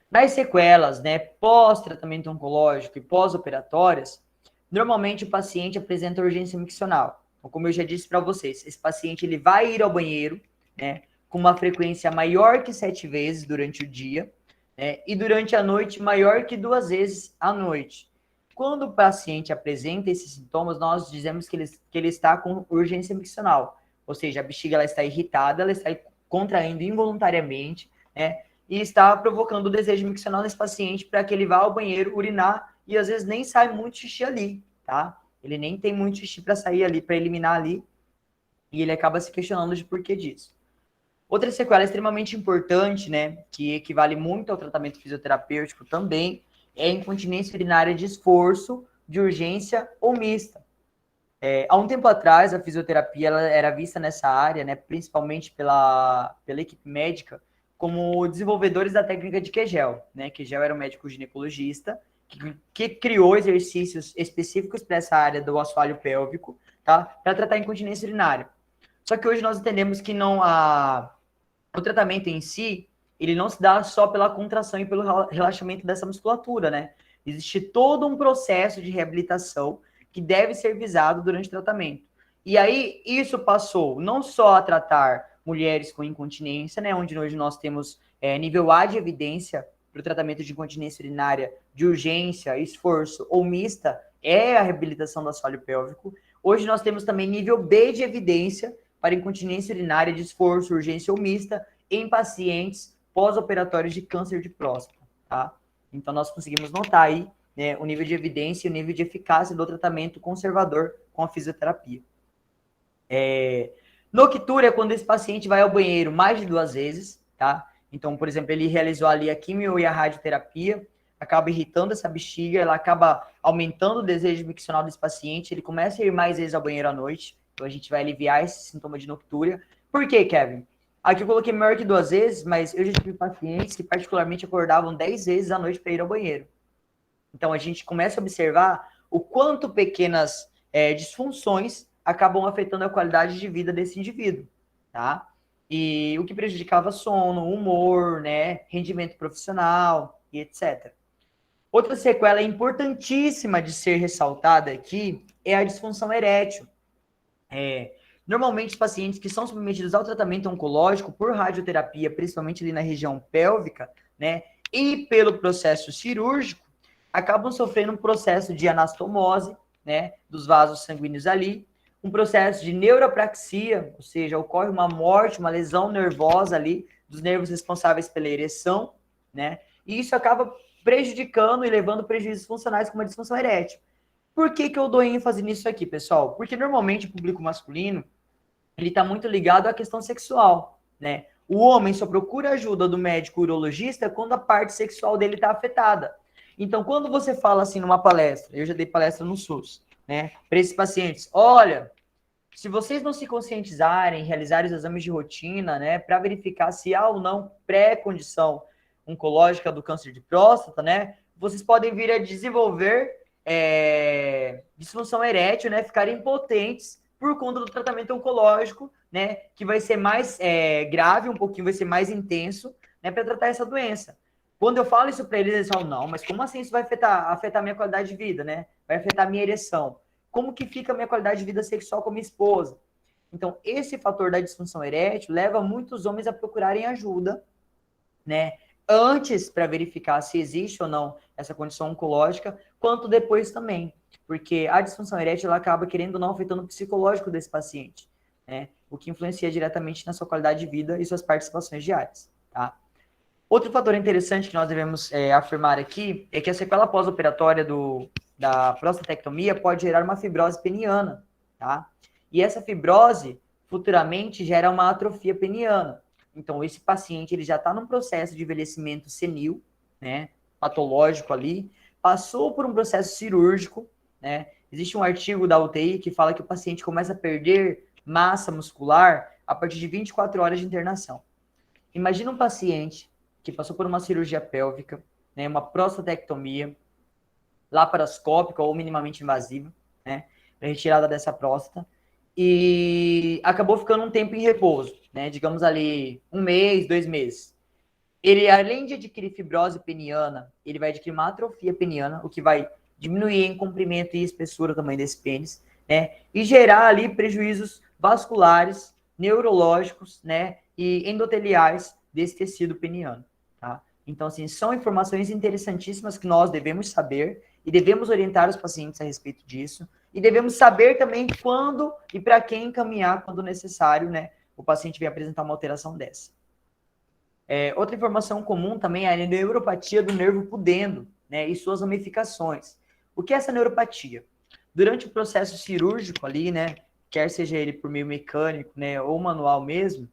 Nas sequelas, né, pós-tratamento oncológico e pós-operatórias, normalmente o paciente apresenta urgência miccional. Então, como eu já disse para vocês, esse paciente ele vai ir ao banheiro, né, com uma frequência maior que 7 vezes durante o dia, né, e durante a noite maior que 2 vezes à noite. Quando o paciente apresenta esses sintomas, nós dizemos que ele está com urgência miccional, ou seja, a bexiga ela está irritada, ela está contraindo involuntariamente, né, e está provocando o desejo miccional nesse paciente para que ele vá ao banheiro urinar e às vezes nem sai muito xixi ali, tá? Ele nem tem muito xixi para sair ali, para eliminar ali, e ele acaba se questionando de porquê disso. Outra sequela extremamente importante, né, que equivale muito ao tratamento fisioterapêutico também, é a incontinência urinária de esforço, de urgência ou mista. Há um tempo atrás, a fisioterapia ela era vista nessa área, né, principalmente pela equipe médica, como desenvolvedores da técnica de Kegel. Né? Kegel era um médico ginecologista que criou exercícios específicos para essa área do assoalho pélvico, tá? Para tratar a incontinência urinária. Só que hoje nós entendemos que o tratamento em si, ele não se dá só pela contração e pelo relaxamento dessa musculatura, né? Existe todo um processo de reabilitação que deve ser visado durante o tratamento. E aí, isso passou não só a tratar mulheres com incontinência, né, onde hoje nós temos nível A de evidência para o tratamento de incontinência urinária de urgência, esforço ou mista, é a reabilitação do assoalho pélvico. Hoje nós temos também nível B de evidência para incontinência urinária de esforço, urgência ou mista em pacientes pós-operatórios de câncer de próstata, tá? Então nós conseguimos notar aí, né, o nível de evidência e o nível de eficácia do tratamento conservador com a fisioterapia. Noctúria é quando esse paciente vai ao banheiro mais de 2 vezes, tá? Então, por exemplo, ele realizou ali a quimio e a radioterapia, acaba irritando essa bexiga, ela acaba aumentando o desejo miccional desse paciente, ele começa a ir mais vezes ao banheiro à noite, então a gente vai aliviar esse sintoma de noctúria. Por quê, Kevin? Aqui eu coloquei maior que 2 vezes, mas eu já tive pacientes que particularmente acordavam 10 vezes à noite para ir ao banheiro. Então, a gente começa a observar o quanto pequenas disfunções acabam afetando a qualidade de vida desse indivíduo, tá? E o que prejudicava sono, humor, né, rendimento profissional e etc. Outra sequela importantíssima de ser ressaltada aqui é a disfunção erétil. Normalmente, os pacientes que são submetidos ao tratamento oncológico por radioterapia, principalmente ali na região pélvica, né, e pelo processo cirúrgico, acabam sofrendo um processo de anastomose, né, dos vasos sanguíneos ali, um processo de neuropraxia, ou seja, ocorre uma morte, uma lesão nervosa ali dos nervos responsáveis pela ereção, né, e isso acaba prejudicando e levando prejuízos funcionais como a disfunção erétil. Por que eu dou ênfase nisso aqui, pessoal? Porque normalmente o público masculino, ele está muito ligado à questão sexual, né? O homem só procura ajuda do médico urologista quando a parte sexual dele está afetada. Então, quando você fala assim numa palestra, eu já dei palestra no SUS, né, para esses pacientes, olha, se vocês não se conscientizarem, realizarem os exames de rotina, né, para verificar se há ou não pré-condição oncológica do câncer de próstata, né, vocês podem vir a desenvolver disfunção erétil, né, ficarem impotentes por conta do tratamento oncológico, né, que vai ser mais grave, um pouquinho vai ser mais intenso, né, para tratar essa doença. Quando eu falo isso para eles, eles falam, não, mas como assim isso vai afetar a minha qualidade de vida, né? Vai afetar a minha ereção. Como que fica a minha qualidade de vida sexual com a minha esposa? Então, esse fator da disfunção erétil leva muitos homens a procurarem ajuda, né? Antes para verificar se existe ou não essa condição oncológica, quanto depois também. Porque a disfunção erétil ela acaba, querendo ou não, afetando o psicológico desse paciente, né? O que influencia diretamente na sua qualidade de vida e suas participações diárias, tá? Outro fator interessante que nós devemos afirmar aqui é que a sequela pós-operatória da prostatectomia pode gerar uma fibrose peniana, tá? E essa fibrose, futuramente, gera uma atrofia peniana. Então, esse paciente ele já está num processo de envelhecimento senil, né, patológico ali, passou por um processo cirúrgico, né? Existe um artigo da UTI que fala que o paciente começa a perder massa muscular a partir de 24 horas de internação. Imagina um paciente que passou por uma cirurgia pélvica, né, uma prostatectomia laparoscópica ou minimamente invasiva, né, para retirada dessa próstata, e acabou ficando um tempo em repouso, né, digamos ali 1 mês, 2 meses. Ele, além de adquirir fibrose peniana, ele vai adquirir uma atrofia peniana, o que vai diminuir em comprimento e espessura também desse pênis, né, e gerar ali prejuízos vasculares, neurológicos, né, e endoteliais desse tecido peniano, tá? Então, assim, são informações interessantíssimas que nós devemos saber e devemos orientar os pacientes a respeito disso, e devemos saber também quando e para quem encaminhar quando necessário, né, o paciente vem apresentar uma alteração dessa. Outra informação comum também é a neuropatia do nervo pudendo, né, e suas ramificações. O que é essa neuropatia? Durante o processo cirúrgico ali, né, quer seja ele por meio mecânico, né, ou manual mesmo,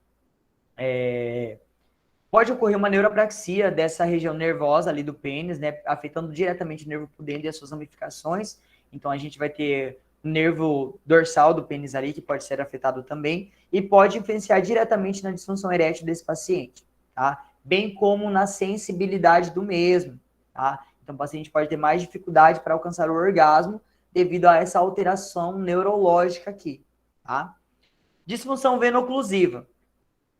pode ocorrer uma neuropraxia dessa região nervosa ali do pênis, né, afetando diretamente o nervo pudendo e as suas ramificações. Então, a gente vai ter o nervo dorsal do pênis ali, que pode ser afetado também, e pode influenciar diretamente na disfunção erétil desse paciente, tá? Bem como na sensibilidade do mesmo, tá? Então, o paciente pode ter mais dificuldade para alcançar o orgasmo devido a essa alteração neurológica aqui, tá? Disfunção veno-oclusiva.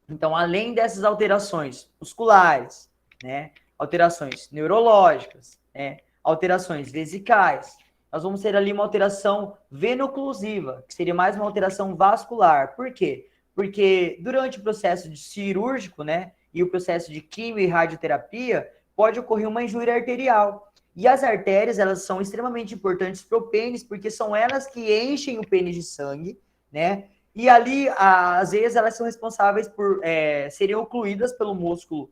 Então, além dessas alterações musculares, né, alterações neurológicas, né, alterações vesicais, nós vamos ter ali uma alteração veno-oclusiva, que seria mais uma alteração vascular. Por quê? Porque durante o processo cirúrgico, né, e o processo de quimio e radioterapia, pode ocorrer uma injúria arterial. E as artérias, elas são extremamente importantes para o pênis, porque são elas que enchem o pênis de sangue, né? E ali, às vezes, elas são responsáveis por serem ocluídas pelo músculo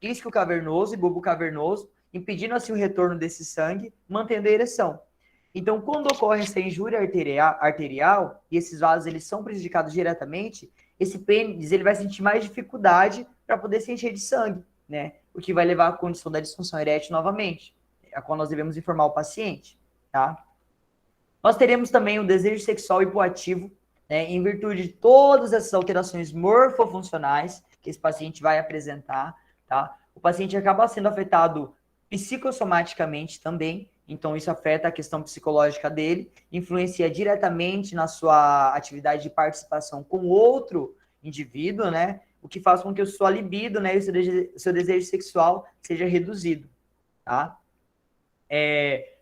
isquio cavernoso e bulbo cavernoso, impedindo assim o retorno desse sangue, mantendo a ereção. Então, quando ocorre essa injúria arterial e esses vasos eles são prejudicados diretamente, esse pênis ele vai sentir mais dificuldade para poder se encher de sangue, né? O que vai levar à condição da disfunção erétil novamente, a qual nós devemos informar o paciente, tá? Nós teremos também o desejo sexual hipoativo, né, em virtude de todas essas alterações morfofuncionais que esse paciente vai apresentar, tá? O paciente acaba sendo afetado psicossomaticamente também, então isso afeta a questão psicológica dele, influencia diretamente na sua atividade de participação com outro indivíduo, né? O que faz com que a sua libido, né, e o seu desejo sexual seja reduzido, tá?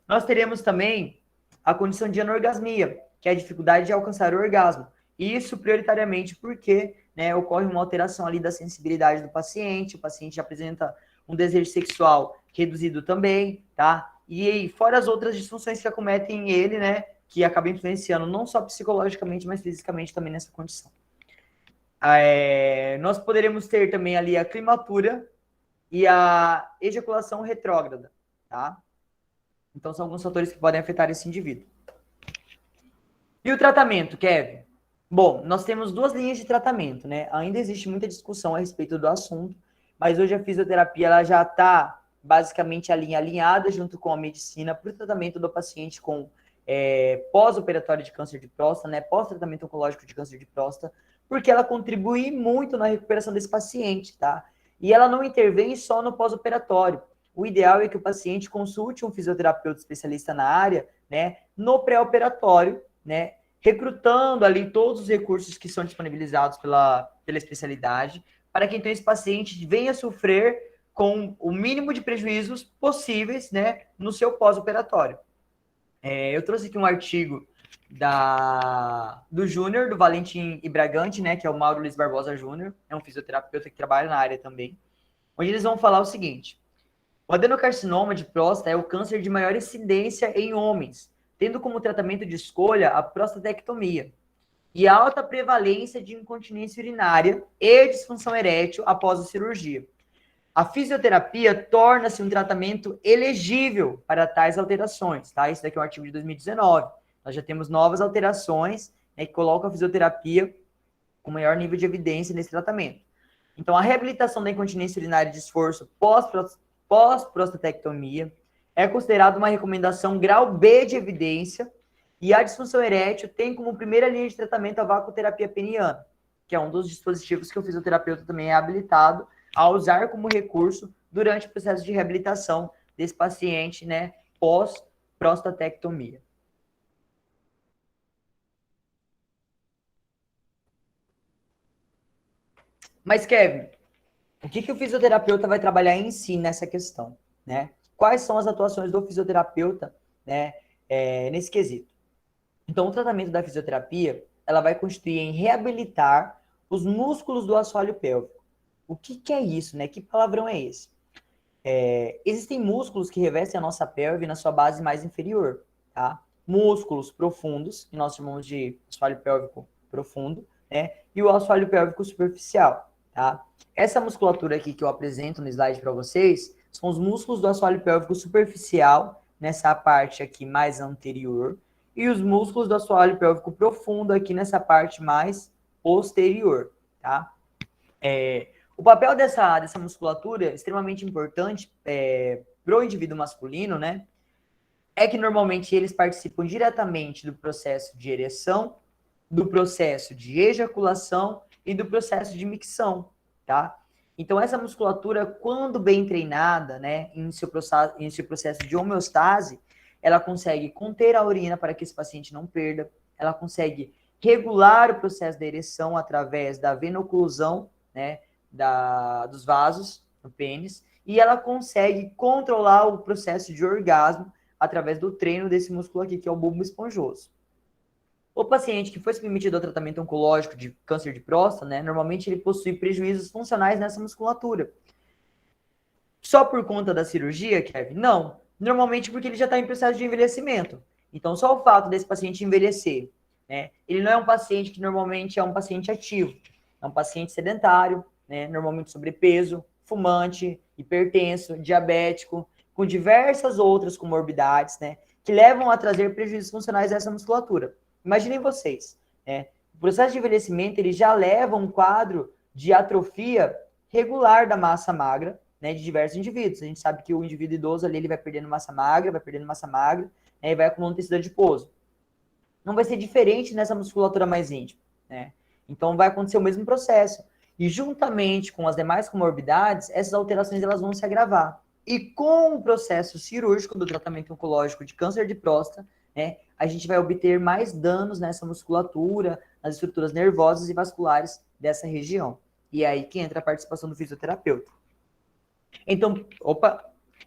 Nós teremos também a condição de anorgasmia, que é a dificuldade de alcançar o orgasmo. Isso prioritariamente porque, né, ocorre uma alteração ali da sensibilidade do paciente, o paciente apresenta um desejo sexual reduzido também, tá? E fora as outras disfunções que acometem ele, né, que acabam influenciando não só psicologicamente, mas fisicamente também nessa condição. Nós poderemos ter também ali a climatura e a ejaculação retrógrada, tá? Então, são alguns fatores que podem afetar esse indivíduo. E o tratamento, Kevin? Bom, nós temos 2 linhas de tratamento, né? Ainda existe muita discussão a respeito do assunto, mas hoje a fisioterapia ela já está basicamente alinhada junto com a medicina para o tratamento do paciente com pós-operatório de câncer de próstata, né? Pós-tratamento oncológico de câncer de próstata, porque ela contribui muito na recuperação desse paciente, tá? E ela não intervém só no pós-operatório. O ideal é que o paciente consulte um fisioterapeuta especialista na área, né, no pré-operatório, né, recrutando ali todos os recursos que são disponibilizados pela especialidade, para que então esse paciente venha sofrer com o mínimo de prejuízos possíveis, né, no seu pós-operatório. Eu trouxe aqui um artigo do Júnior, do Valentim Ibragante, né, que é o Mauro Luiz Barbosa Júnior, é um fisioterapeuta que trabalha na área também, onde eles vão falar o seguinte: o adenocarcinoma de próstata é o câncer de maior incidência em homens, tendo como tratamento de escolha a prostatectomia e alta prevalência de incontinência urinária e disfunção erétil após a cirurgia. A fisioterapia torna-se um tratamento elegível para tais alterações, tá? Isso daqui é um artigo de 2019. Nós já temos novas alterações, né, que colocam a fisioterapia com maior nível de evidência nesse tratamento. Então, a reabilitação da incontinência urinária de esforço pós-prostatectomia é considerada uma recomendação grau B de evidência, e a disfunção erétil tem como primeira linha de tratamento a vacuoterapia peniana, que é um dos dispositivos que o fisioterapeuta também é habilitado a usar como recurso durante o processo de reabilitação desse paciente, né, pós-prostatectomia. Mas, Kevin, o que o fisioterapeuta vai trabalhar em si nessa questão, né? Quais são as atuações do fisioterapeuta, né, nesse quesito? Então, o tratamento da fisioterapia, ela vai consistir em reabilitar os músculos do assoalho pélvico. O que é isso, né? Que palavrão é esse? Existem músculos que revestem a nossa pelve na sua base mais inferior, tá? Músculos profundos, que nós chamamos de assoalho pélvico profundo, né? E o assoalho pélvico superficial, tá? Essa musculatura aqui que eu apresento no slide para vocês são os músculos do assoalho pélvico superficial, nessa parte aqui mais anterior, e os músculos do assoalho pélvico profundo aqui nessa parte mais posterior, tá? O papel dessa musculatura é extremamente importante para o indivíduo masculino, né? É que normalmente eles participam diretamente do processo de ereção, do processo de ejaculação e do processo de micção, tá? Então, essa musculatura, quando bem treinada, né, em seu processo de homeostase, ela consegue conter a urina para que esse paciente não perda, ela consegue regular o processo da ereção através da venoclusão, né, dos vasos no pênis, e ela consegue controlar o processo de orgasmo através do treino desse músculo aqui, que é o bulbo esponjoso. O paciente que foi submetido ao tratamento oncológico de câncer de próstata, né, normalmente ele possui prejuízos funcionais nessa musculatura. Só por conta da cirurgia, Kevin? Não. Normalmente porque ele já está em processo de envelhecimento. Então, só o fato desse paciente envelhecer, né, ele não é um paciente que normalmente é um paciente ativo. É um paciente sedentário, né, normalmente sobrepeso, fumante, hipertenso, diabético, com diversas outras comorbidades, né, que levam a trazer prejuízos funcionais a essa musculatura. Imaginem vocês, né, o processo de envelhecimento ele já leva um quadro de atrofia regular da massa magra, né, de diversos indivíduos. A gente sabe que o indivíduo idoso ali ele vai perdendo massa magra, né, e vai acumulando tecido adiposo. Não vai ser diferente nessa musculatura mais íntima, né? Então vai acontecer o mesmo processo. E juntamente com as demais comorbidades, essas alterações elas vão se agravar. E com o processo cirúrgico do tratamento oncológico de câncer de próstata, né, a gente vai obter mais danos nessa musculatura, nas estruturas nervosas e vasculares dessa região. E é aí que entra a participação do fisioterapeuta. Então,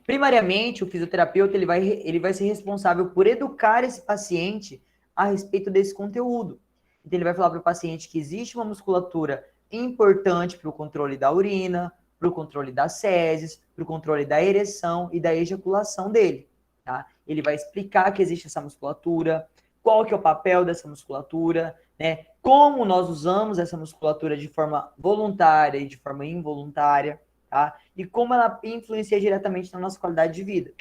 primariamente, o fisioterapeuta ele vai ser responsável por educar esse paciente a respeito desse conteúdo. Então, ele vai falar para o paciente que existe uma musculatura importante para o controle da urina, para o controle das fezes, para o controle da ereção e da ejaculação dele. Tá? Ele vai explicar que existe essa musculatura, qual que é o papel dessa musculatura, né? Como nós usamos essa musculatura de forma voluntária e de forma involuntária, tá? E como ela influencia diretamente na nossa qualidade de vida.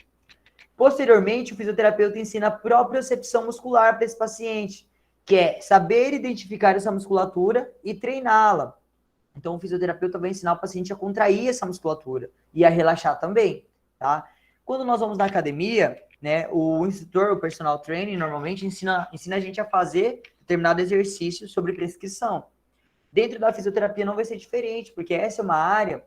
Posteriormente, o fisioterapeuta ensina a propriocepção muscular para esse paciente, que é saber identificar essa musculatura e treiná-la. Então, o fisioterapeuta vai ensinar o paciente a contrair essa musculatura e a relaxar também, tá? Quando nós vamos na academia, né, o instrutor, o personal training, normalmente ensina a gente a fazer determinado exercício sobre prescrição. Dentro da fisioterapia não vai ser diferente, porque essa é uma área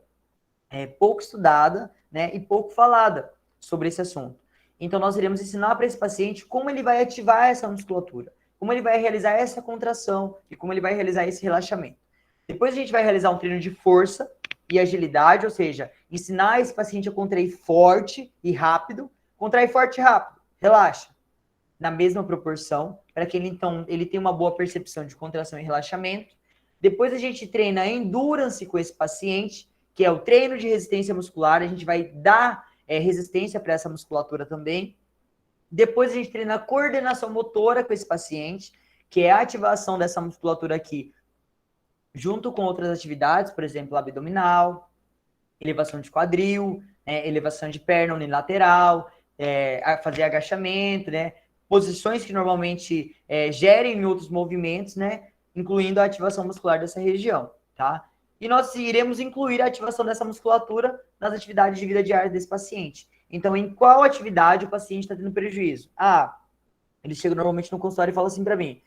pouco estudada, né, e pouco falada sobre esse assunto. Então, nós iremos ensinar para esse paciente como ele vai ativar essa musculatura, como ele vai realizar essa contração e como ele vai realizar esse relaxamento. Depois a gente vai realizar um treino de força e agilidade, ou seja, ensinar esse paciente a contrair forte e rápido. Contrair forte e rápido, relaxa. Na mesma proporção, para que ele tenha uma boa percepção de contração e relaxamento. Depois a gente treina endurance com esse paciente, que é o treino de resistência muscular. A gente vai dar resistência para essa musculatura também. Depois a gente treina coordenação motora com esse paciente, que é a ativação dessa musculatura aqui, junto com outras atividades, por exemplo, abdominal, elevação de quadril, elevação de perna unilateral, fazer agachamento, né? Posições que normalmente gerem outros movimentos, né? Incluindo a ativação muscular dessa região, tá? E nós iremos incluir a ativação dessa musculatura nas atividades de vida diária desse paciente. Então, em qual atividade o paciente está tendo prejuízo? Ele chega normalmente no consultório e fala assim para mim: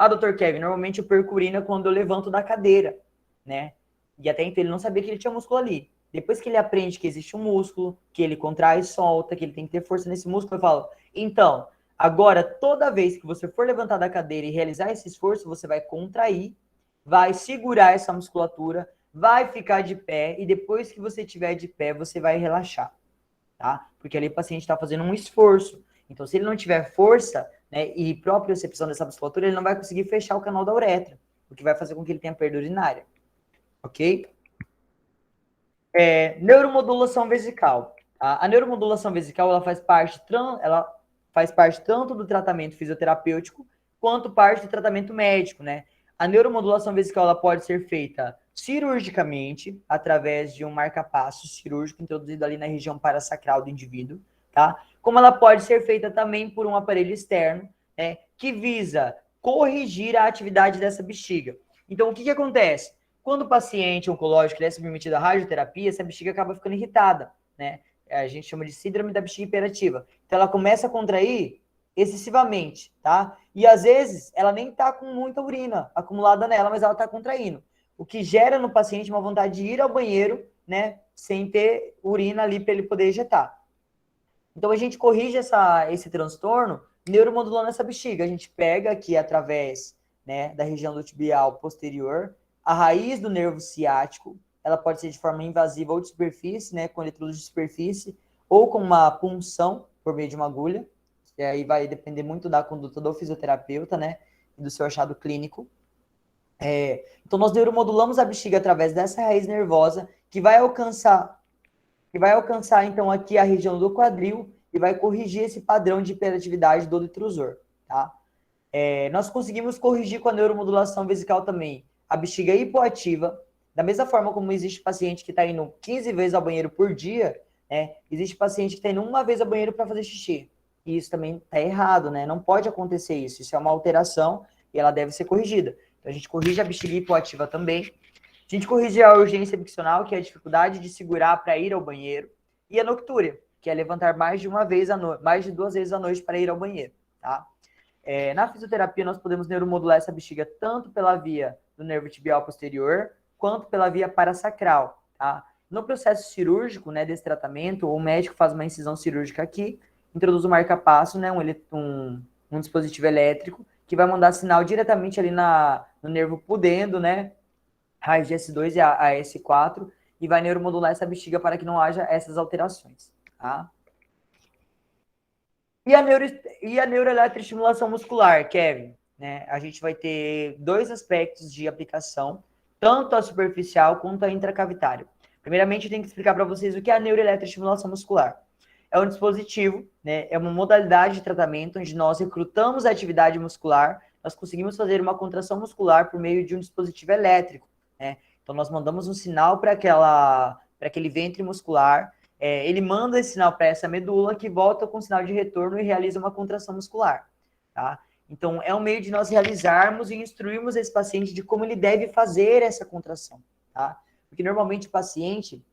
doutor Kevin, normalmente eu perco urina quando eu levanto da cadeira, né? E até então ele não sabia que ele tinha músculo ali. Depois que ele aprende que existe um músculo, que ele contrai e solta, que ele tem que ter força nesse músculo, eu falo, então, agora, toda vez que você for levantar da cadeira e realizar esse esforço, você vai contrair, vai segurar essa musculatura, vai ficar de pé, e depois que você estiver de pé, você vai relaxar, tá? Porque ali o paciente está fazendo um esforço. Então, se ele não tiver força, né, e propriocepção dessa musculatura, ele não vai conseguir fechar o canal da uretra, o que vai fazer com que ele tenha perda urinária. Ok? Neuromodulação vesical. Tá? A neuromodulação vesical ela faz parte tanto do tratamento fisioterapêutico quanto parte do tratamento médico, né? A neuromodulação vesical ela pode ser feita cirurgicamente, através de um marca-passo cirúrgico introduzido ali na região parasacral do indivíduo, tá? Como ela pode ser feita também por um aparelho externo, né, que visa corrigir a atividade dessa bexiga. Então, o que acontece? Quando o paciente oncológico é submetido à radioterapia, essa bexiga acaba ficando irritada, né? A gente chama de síndrome da bexiga hiperativa. Então, ela começa a contrair excessivamente, tá? E, às vezes, ela nem tá com muita urina acumulada nela, mas ela tá contraindo. O que gera no paciente uma vontade de ir ao banheiro, né? Sem ter urina ali para ele poder ejetar. Então, a gente corrige esse transtorno neuromodulando essa bexiga. A gente pega aqui através, né, da região do tibial posterior, a raiz do nervo ciático, ela pode ser de forma invasiva ou de superfície, né, com eletrodos de superfície, ou com uma punção por meio de uma agulha, e aí vai depender muito da conduta do fisioterapeuta, né, e do seu achado clínico. Então, nós neuromodulamos a bexiga através dessa raiz nervosa, que vai alcançar, então, aqui a região do quadril e vai corrigir esse padrão de hiperatividade do detrusor, tá? Nós conseguimos corrigir com a neuromodulação vesical também a bexiga hipoativa, da mesma forma como existe paciente que está indo 15 vezes ao banheiro por dia, né? Existe paciente que está indo uma vez ao banheiro para fazer xixi. E isso também está errado, né? Não pode acontecer isso. Isso é uma alteração e ela deve ser corrigida. Então, a gente corrige a bexiga hipoativa também. A gente corrige a urgência miccional, que é a dificuldade de segurar para ir ao banheiro. E a noctúria, que é levantar mais de 2 vezes à noite para ir ao banheiro, tá? Na fisioterapia, nós podemos neuromodular essa bexiga tanto pela via do nervo tibial posterior, quanto pela via parasacral, tá? No processo cirúrgico, né, desse tratamento, o médico faz uma incisão cirúrgica aqui, introduz um marca-passo, né, um dispositivo elétrico, que vai mandar sinal diretamente ali no nervo pudendo, né, raiz de S2 e a S4, e vai neuromodular essa bexiga para que não haja essas alterações, tá? E a neuroeletroestimulação muscular, Kevin, né? A gente vai ter 2 aspectos de aplicação, tanto a superficial quanto a intracavitária. Primeiramente, eu tenho que explicar para vocês o que é a neuroeletroestimulação muscular. É um dispositivo, né? É uma modalidade de tratamento onde nós recrutamos a atividade muscular, nós conseguimos fazer uma contração muscular por meio de um dispositivo elétrico, né? Então, nós mandamos um sinal para aquele ventre muscular, ele manda esse sinal para essa medula, que volta com sinal de retorno e realiza uma contração muscular, tá? Então, é um meio de nós realizarmos e instruirmos esse paciente de como ele deve fazer essa contração, tá? Porque, normalmente, o paciente,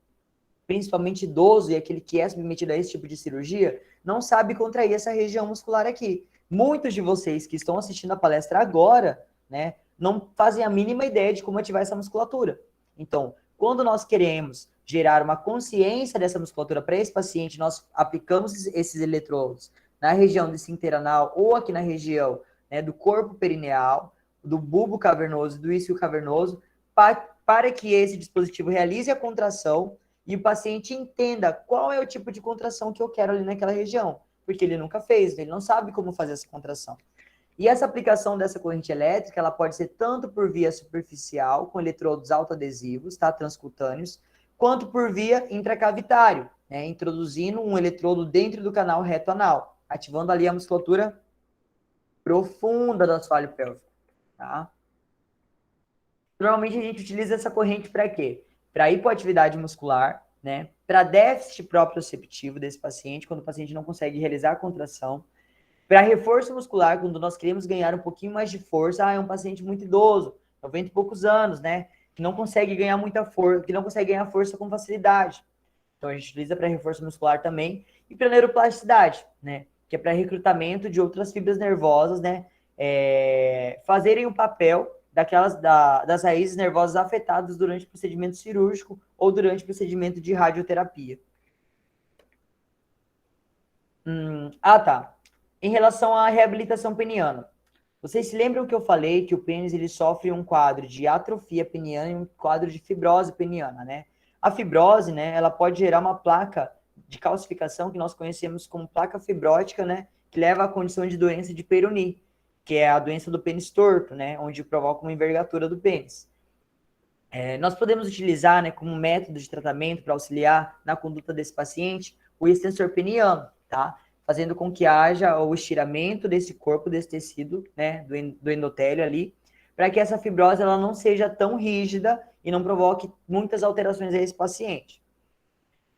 principalmente idoso e aquele que é submetido a esse tipo de cirurgia, não sabe contrair essa região muscular aqui. Muitos de vocês que estão assistindo a palestra agora, né, não fazem a mínima ideia de como ativar essa musculatura. Então, quando nós queremos gerar uma consciência dessa musculatura para esse paciente, nós aplicamos esses eletrodos na região do esfíncter anal ou aqui na região, né, do corpo perineal, do bulbo cavernoso, do isquio cavernoso, para que esse dispositivo realize a contração e o paciente entenda qual é o tipo de contração que eu quero ali naquela região, porque ele nunca fez, ele não sabe como fazer essa contração. E essa aplicação dessa corrente elétrica, ela pode ser tanto por via superficial, com eletrodos autoadesivos, tá, transcutâneos, quanto por via intracavitário, né, introduzindo um eletrodo dentro do canal reto anal, ativando ali a musculatura profunda do assoalho pélvico, tá? Normalmente a gente utiliza essa corrente para quê? Para hipoatividade muscular, né, para déficit proprioceptivo desse paciente, quando o paciente não consegue realizar a contração, para reforço muscular, quando nós queremos ganhar um pouquinho mais de força, é um paciente muito idoso, 90 e poucos anos, né? Que não consegue ganhar muita força, que não consegue ganhar força com facilidade. Então a gente utiliza para reforço muscular também e para neuroplasticidade, né? Que é para recrutamento de outras fibras nervosas, né? Fazerem o papel das raízes nervosas afetadas durante o procedimento cirúrgico ou durante o procedimento de radioterapia. Tá. Em relação à reabilitação peniana, vocês se lembram que eu falei que o pênis ele sofre um quadro de atrofia peniana e um quadro de fibrose peniana, né? A fibrose, né, ela pode gerar uma placa de calcificação que nós conhecemos como placa fibrótica, né, que leva à condição de doença de Peyronie, que é a doença do pênis torto, né, onde provoca uma envergadura do pênis. Nós podemos utilizar, né, como método de tratamento para auxiliar na conduta desse paciente o extensor peniano, tá? Fazendo com que haja o estiramento desse corpo, desse tecido, né, do endotélio ali, para que essa fibrose ela não seja tão rígida e não provoque muitas alterações a esse paciente.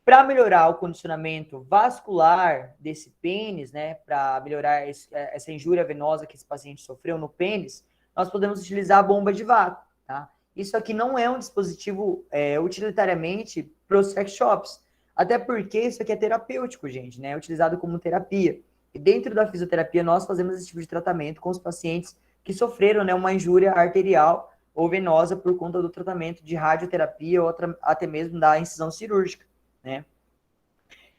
Para melhorar o condicionamento vascular desse pênis, né, para melhorar essa injúria venosa que esse paciente sofreu no pênis, nós podemos utilizar a bomba de vácuo, tá? Isso aqui não é um dispositivo utilitariamente para os sex shops, até porque isso aqui é terapêutico, gente, né? É utilizado como terapia. E dentro da fisioterapia, nós fazemos esse tipo de tratamento com os pacientes que sofreram, né, uma injúria arterial ou venosa por conta do tratamento de radioterapia ou até mesmo da incisão cirúrgica, né?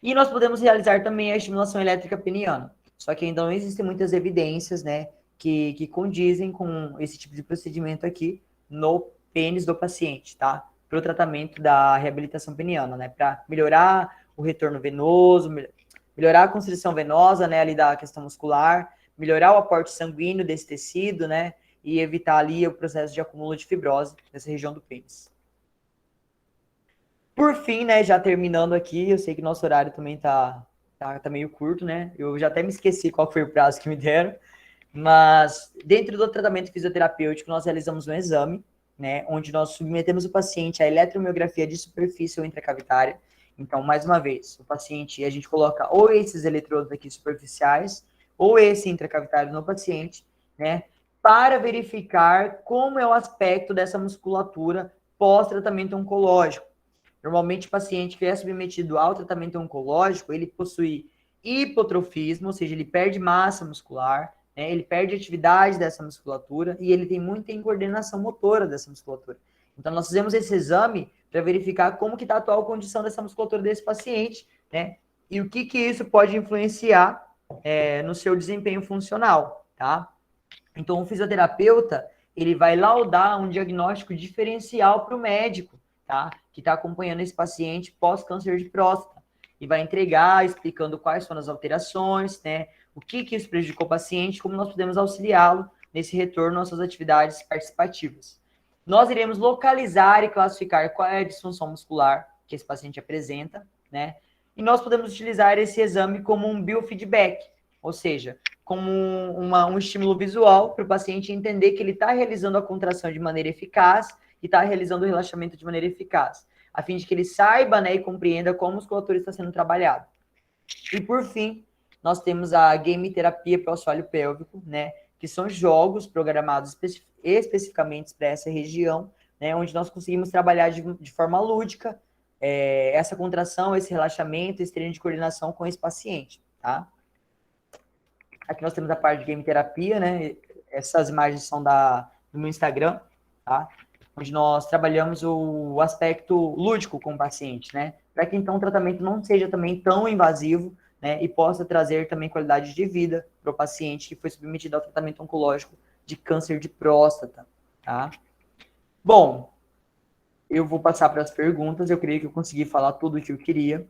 E nós podemos realizar também a estimulação elétrica peniana. Só que ainda não existem muitas evidências, né, que condizem com esse tipo de procedimento aqui no pênis do paciente, tá? Para o tratamento da reabilitação peniana, né? Para melhorar o retorno venoso, melhorar a constrição venosa, né? Ali da questão muscular, melhorar o aporte sanguíneo desse tecido, né? E evitar ali o processo de acúmulo de fibrose nessa região do pênis. Por fim, né? Já terminando aqui, eu sei que nosso horário também tá meio curto, né? Eu já até me esqueci qual foi o prazo que me deram, mas dentro do tratamento fisioterapêutico nós realizamos um exame, né, onde nós submetemos o paciente à eletromiografia de superfície ou intracavitária. Então, mais uma vez, o paciente, a gente coloca ou esses eletrodos aqui superficiais, ou esse intracavitário no paciente, né, para verificar como é o aspecto dessa musculatura pós-tratamento oncológico. Normalmente, o paciente que é submetido ao tratamento oncológico, ele possui hipotrofismo, ou seja, ele perde massa muscular, né? Ele perde atividade dessa musculatura e ele tem muita incoordenação motora dessa musculatura. Então, nós fizemos esse exame para verificar como que está a atual condição dessa musculatura desse paciente, né? E o que isso pode influenciar no seu desempenho funcional, tá? Então, o fisioterapeuta, ele vai laudar um diagnóstico diferencial para o médico, tá? Que está acompanhando esse paciente pós-câncer de próstata. E vai entregar, explicando quais foram as alterações, né? O que isso prejudicou o paciente, como nós podemos auxiliá-lo nesse retorno às suas atividades participativas. Nós iremos localizar e classificar qual é a disfunção muscular que esse paciente apresenta, né? E nós podemos utilizar esse exame como um biofeedback, ou seja, como um estímulo visual para o paciente entender que ele está realizando a contração de maneira eficaz e está realizando o relaxamento de maneira eficaz, a fim de que ele saiba, né, e compreenda como a musculatura está sendo trabalhada. E, por fim, nós temos a game terapia para o assoalho pélvico, né, que são jogos programados especificamente para essa região, né, onde nós conseguimos trabalhar de forma lúdica essa contração, esse relaxamento, esse treino de coordenação com esse paciente, tá? Aqui nós temos a parte de game terapia, né? Essas imagens são do meu Instagram, tá? Onde nós trabalhamos o aspecto lúdico com o paciente, né? Para que então o tratamento não seja também tão invasivo, né? E possa trazer também qualidade de vida para o paciente que foi submetido ao tratamento oncológico de câncer de próstata, tá? Bom, eu vou passar para as perguntas. Eu creio que eu consegui falar tudo o que eu queria.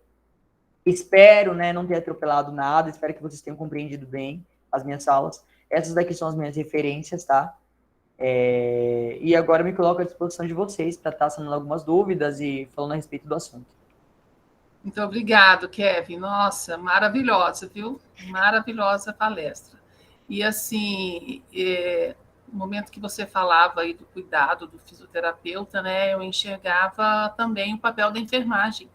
Espero, né, não ter atropelado nada. Espero que vocês tenham compreendido bem as minhas aulas. Essas daqui são as minhas referências, tá? E agora eu me coloco à disposição de vocês para estar sanando algumas dúvidas e falando a respeito do assunto. Muito obrigado, Kevin. Nossa, maravilhosa, viu? Maravilhosa palestra. E, assim, no momento que você falava aí do cuidado do fisioterapeuta, né, eu enxergava também o papel da enfermagem,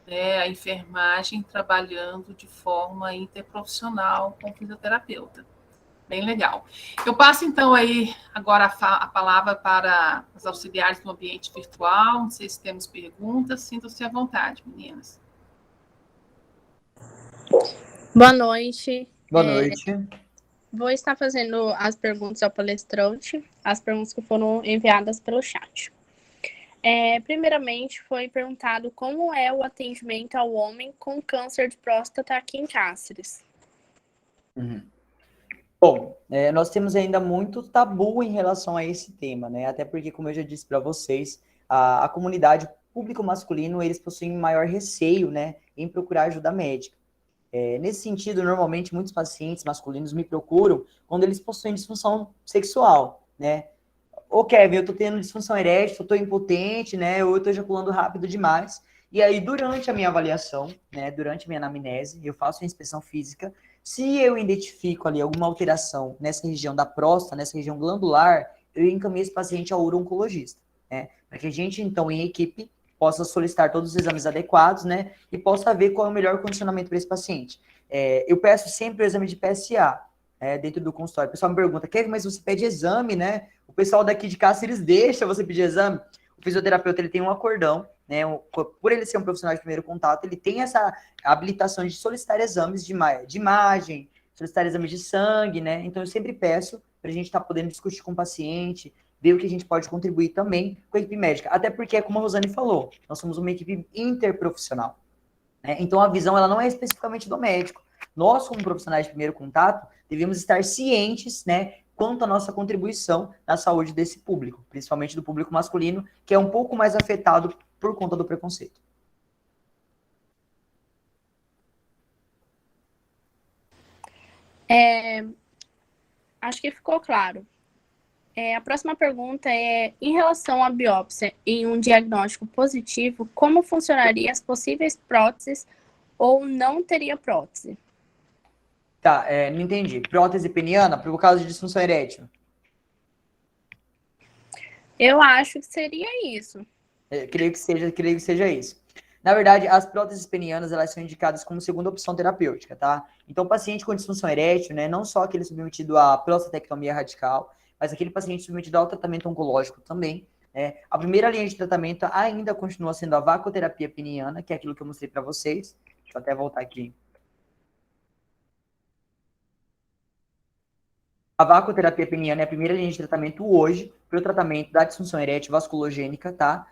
né, a enfermagem trabalhando de forma interprofissional com o fisioterapeuta. Bem legal. Eu passo, então, aí agora a palavra para os auxiliares do ambiente virtual. Não sei se temos perguntas. Sintam-se à vontade, meninas. Boa noite. Boa noite. vou estar fazendo as perguntas ao palestrante, as perguntas que foram enviadas pelo chat. Primeiramente, foi perguntado como é o atendimento ao homem com câncer de próstata aqui em Cáceres. Bom, nós temos ainda muito tabu em relação a esse tema, né? Até porque, como eu já disse para vocês, a comunidade público masculino, eles possuem maior receio, né, em procurar ajuda médica. Nesse sentido, normalmente, muitos pacientes masculinos me procuram quando eles possuem disfunção sexual, né? Ô, Kevin, eu tô tendo disfunção erétil, eu tô impotente, né? Ou eu tô ejaculando rápido demais. E aí, durante a minha avaliação, né, durante a minha anamnese, eu faço a inspeção física. Se eu identifico ali alguma alteração nessa região da próstata, nessa região glandular, eu encaminho esse paciente ao uro-oncologista, né? Para que a gente, então, em equipe, possa solicitar todos os exames adequados, né? E possa ver qual é o melhor condicionamento para esse paciente. Eu peço sempre o exame de PSA, dentro do consultório. O pessoal me pergunta, Kevin, mas você pede exame, né? O pessoal daqui de Cáceres deixa você pedir exame. O fisioterapeuta, ele tem um acordão, né? Por ele ser um profissional de primeiro contato, ele tem essa habilitação de solicitar exames de imagem, solicitar exames de sangue, né? Então, eu sempre peço para a gente estar podendo discutir com o paciente, ver o que a gente pode contribuir também com a equipe médica. Até porque, como a Rosane falou, nós somos uma equipe interprofissional, né? Então, a visão, ela não é especificamente do médico. Nós, como profissionais de primeiro contato, devemos estar cientes, né, quanto à nossa contribuição na saúde desse público, principalmente do público masculino, que é um pouco mais afetado por conta do preconceito. Acho que ficou claro. A próxima pergunta é, em relação à biópsia, em um diagnóstico positivo, como funcionaria as possíveis próteses ou não teria prótese? Tá, não entendi. Prótese peniana por causa de disfunção erétil? Eu acho que seria isso. Creio que seja isso. Na verdade, as próteses penianas, elas são indicadas como segunda opção terapêutica, tá? Então, o paciente com disfunção erétil, né, não só aquele submetido à prostatectomia radical, mas aquele paciente submetido ao tratamento oncológico também, né? A primeira linha de tratamento ainda continua sendo a vacoterapia peniana, que é aquilo que eu mostrei para vocês. Deixa eu até voltar aqui. A vacoterapia peniana é a primeira linha de tratamento hoje para o tratamento da disfunção erétil vasculogênica, tá?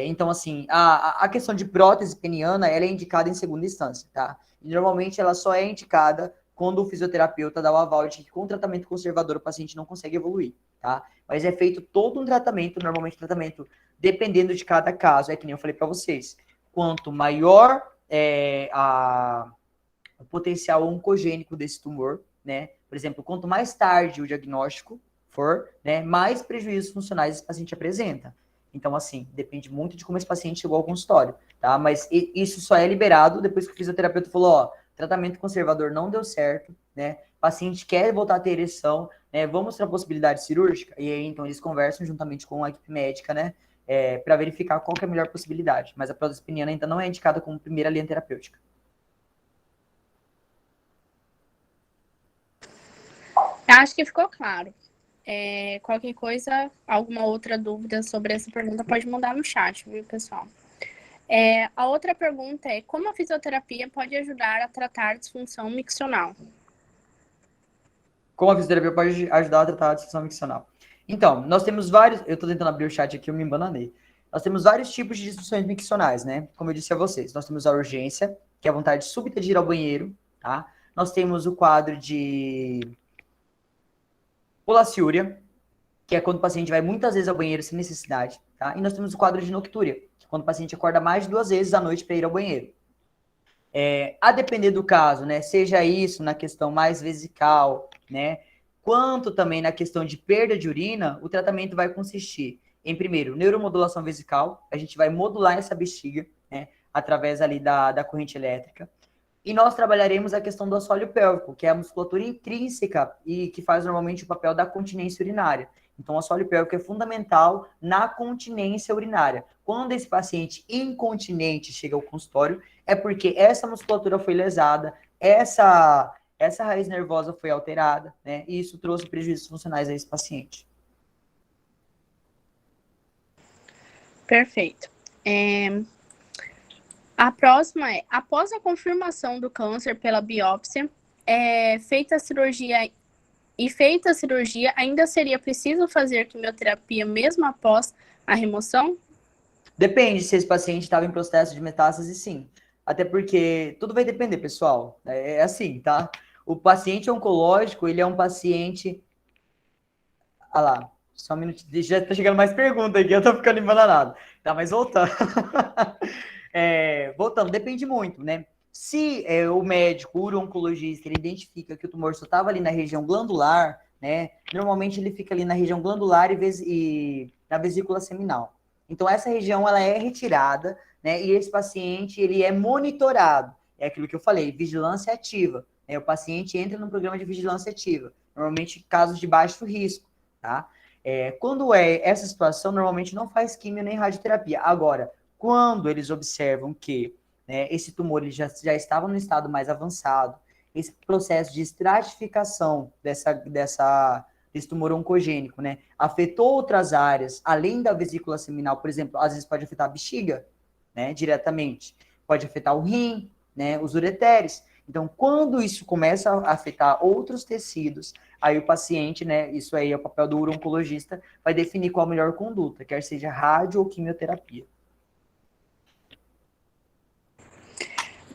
Então, assim, a questão de prótese peniana, ela é indicada em segunda instância, tá? E normalmente ela só é indicada quando o fisioterapeuta dá o aval de que com tratamento conservador o paciente não consegue evoluir, tá? Mas é feito todo um tratamento, normalmente tratamento dependendo de cada caso, é que nem eu falei para vocês. Quanto maior o potencial oncogênico desse tumor, né? Por exemplo, quanto mais tarde o diagnóstico for, né, mais prejuízos funcionais esse paciente apresenta. Então, assim, depende muito de como esse paciente chegou ao consultório, tá? Mas isso só é liberado depois que o fisioterapeuta falou, ó, tratamento conservador não deu certo, né? O paciente quer voltar a ter ereção, né? Vamos mostrar a possibilidade cirúrgica? E aí, então, eles conversam juntamente com a equipe médica, né? Para verificar qual que é a melhor possibilidade. Mas a prótese peniana ainda não é indicada como primeira linha terapêutica. Acho que ficou claro. Qualquer coisa, alguma outra dúvida sobre essa pergunta, pode mandar no chat, viu, pessoal? A outra pergunta é, como a fisioterapia pode ajudar a tratar a disfunção miccional? Como a fisioterapia pode ajudar a tratar a disfunção miccional? Então, nós temos vários... Eu estou tentando abrir o chat aqui, eu me embananei. Nós temos vários tipos de disfunções miccionais, né? Como eu disse a vocês, nós temos a urgência, que é a vontade súbita de ir ao banheiro, tá? Nós temos o quadro de polaciúria, que é quando o paciente vai muitas vezes ao banheiro sem necessidade, tá? E nós temos o quadro de noctúria, que é quando o paciente acorda mais de 2 vezes à noite para ir ao banheiro. A depender do caso, né? Seja isso na questão mais vesical, né? Quanto também na questão de perda de urina, o tratamento vai consistir em, primeiro, neuromodulação vesical, a gente vai modular essa bexiga, né? Através ali da corrente elétrica. E nós trabalharemos a questão do assoalho pélvico, que é a musculatura intrínseca e que faz normalmente o papel da continência urinária. Então, o assoalho pélvico é fundamental na continência urinária. Quando esse paciente incontinente chega ao consultório, é porque essa musculatura foi lesada, essa raiz nervosa foi alterada, né? E isso trouxe prejuízos funcionais a esse paciente. Perfeito. A próxima é, após a confirmação do câncer pela biópsia, é feita a cirurgia E feita a cirurgia, ainda seria preciso fazer quimioterapia mesmo após a remoção? Depende se esse paciente estava em processo de metástase, sim. Até porque tudo vai depender, pessoal. É assim, tá? O paciente oncológico, ele é um paciente. Ah lá, só um minutinho. Já tá chegando mais pergunta aqui, eu tô ficando embananado. Tá, mas voltando. Voltando, depende muito, né? Se o médico, o uro-oncologista, ele identifica que o tumor só estava ali na região glandular, né? Normalmente ele fica ali na região glandular e na vesícula seminal. Então, essa região, ela é retirada, né? E esse paciente, ele é monitorado. É aquilo que eu falei, vigilância ativa. Né? O paciente entra no programa de vigilância ativa. Normalmente, casos de baixo risco, tá? Quando essa situação, normalmente não faz quimio nem radioterapia. Agora, quando eles observam que, né, esse tumor ele já estava no estado mais avançado, esse processo de estratificação desse tumor oncogênico, né, afetou outras áreas, além da vesícula seminal, por exemplo, às vezes pode afetar a bexiga, né, diretamente, pode afetar o rim, né, os ureteres. Então, quando isso começa a afetar outros tecidos, aí o paciente, né, isso aí é o papel do uro-oncologista, vai definir qual a melhor conduta, quer seja rádio ou quimioterapia.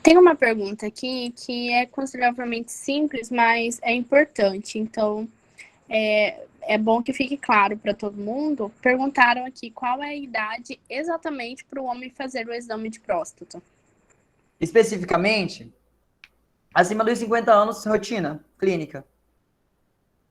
Tem uma pergunta aqui que é consideravelmente simples, mas é importante. Então, é bom que fique claro para todo mundo. Perguntaram aqui qual é a idade exatamente para o homem fazer o exame de próstata. Especificamente, acima dos 50 anos, rotina clínica.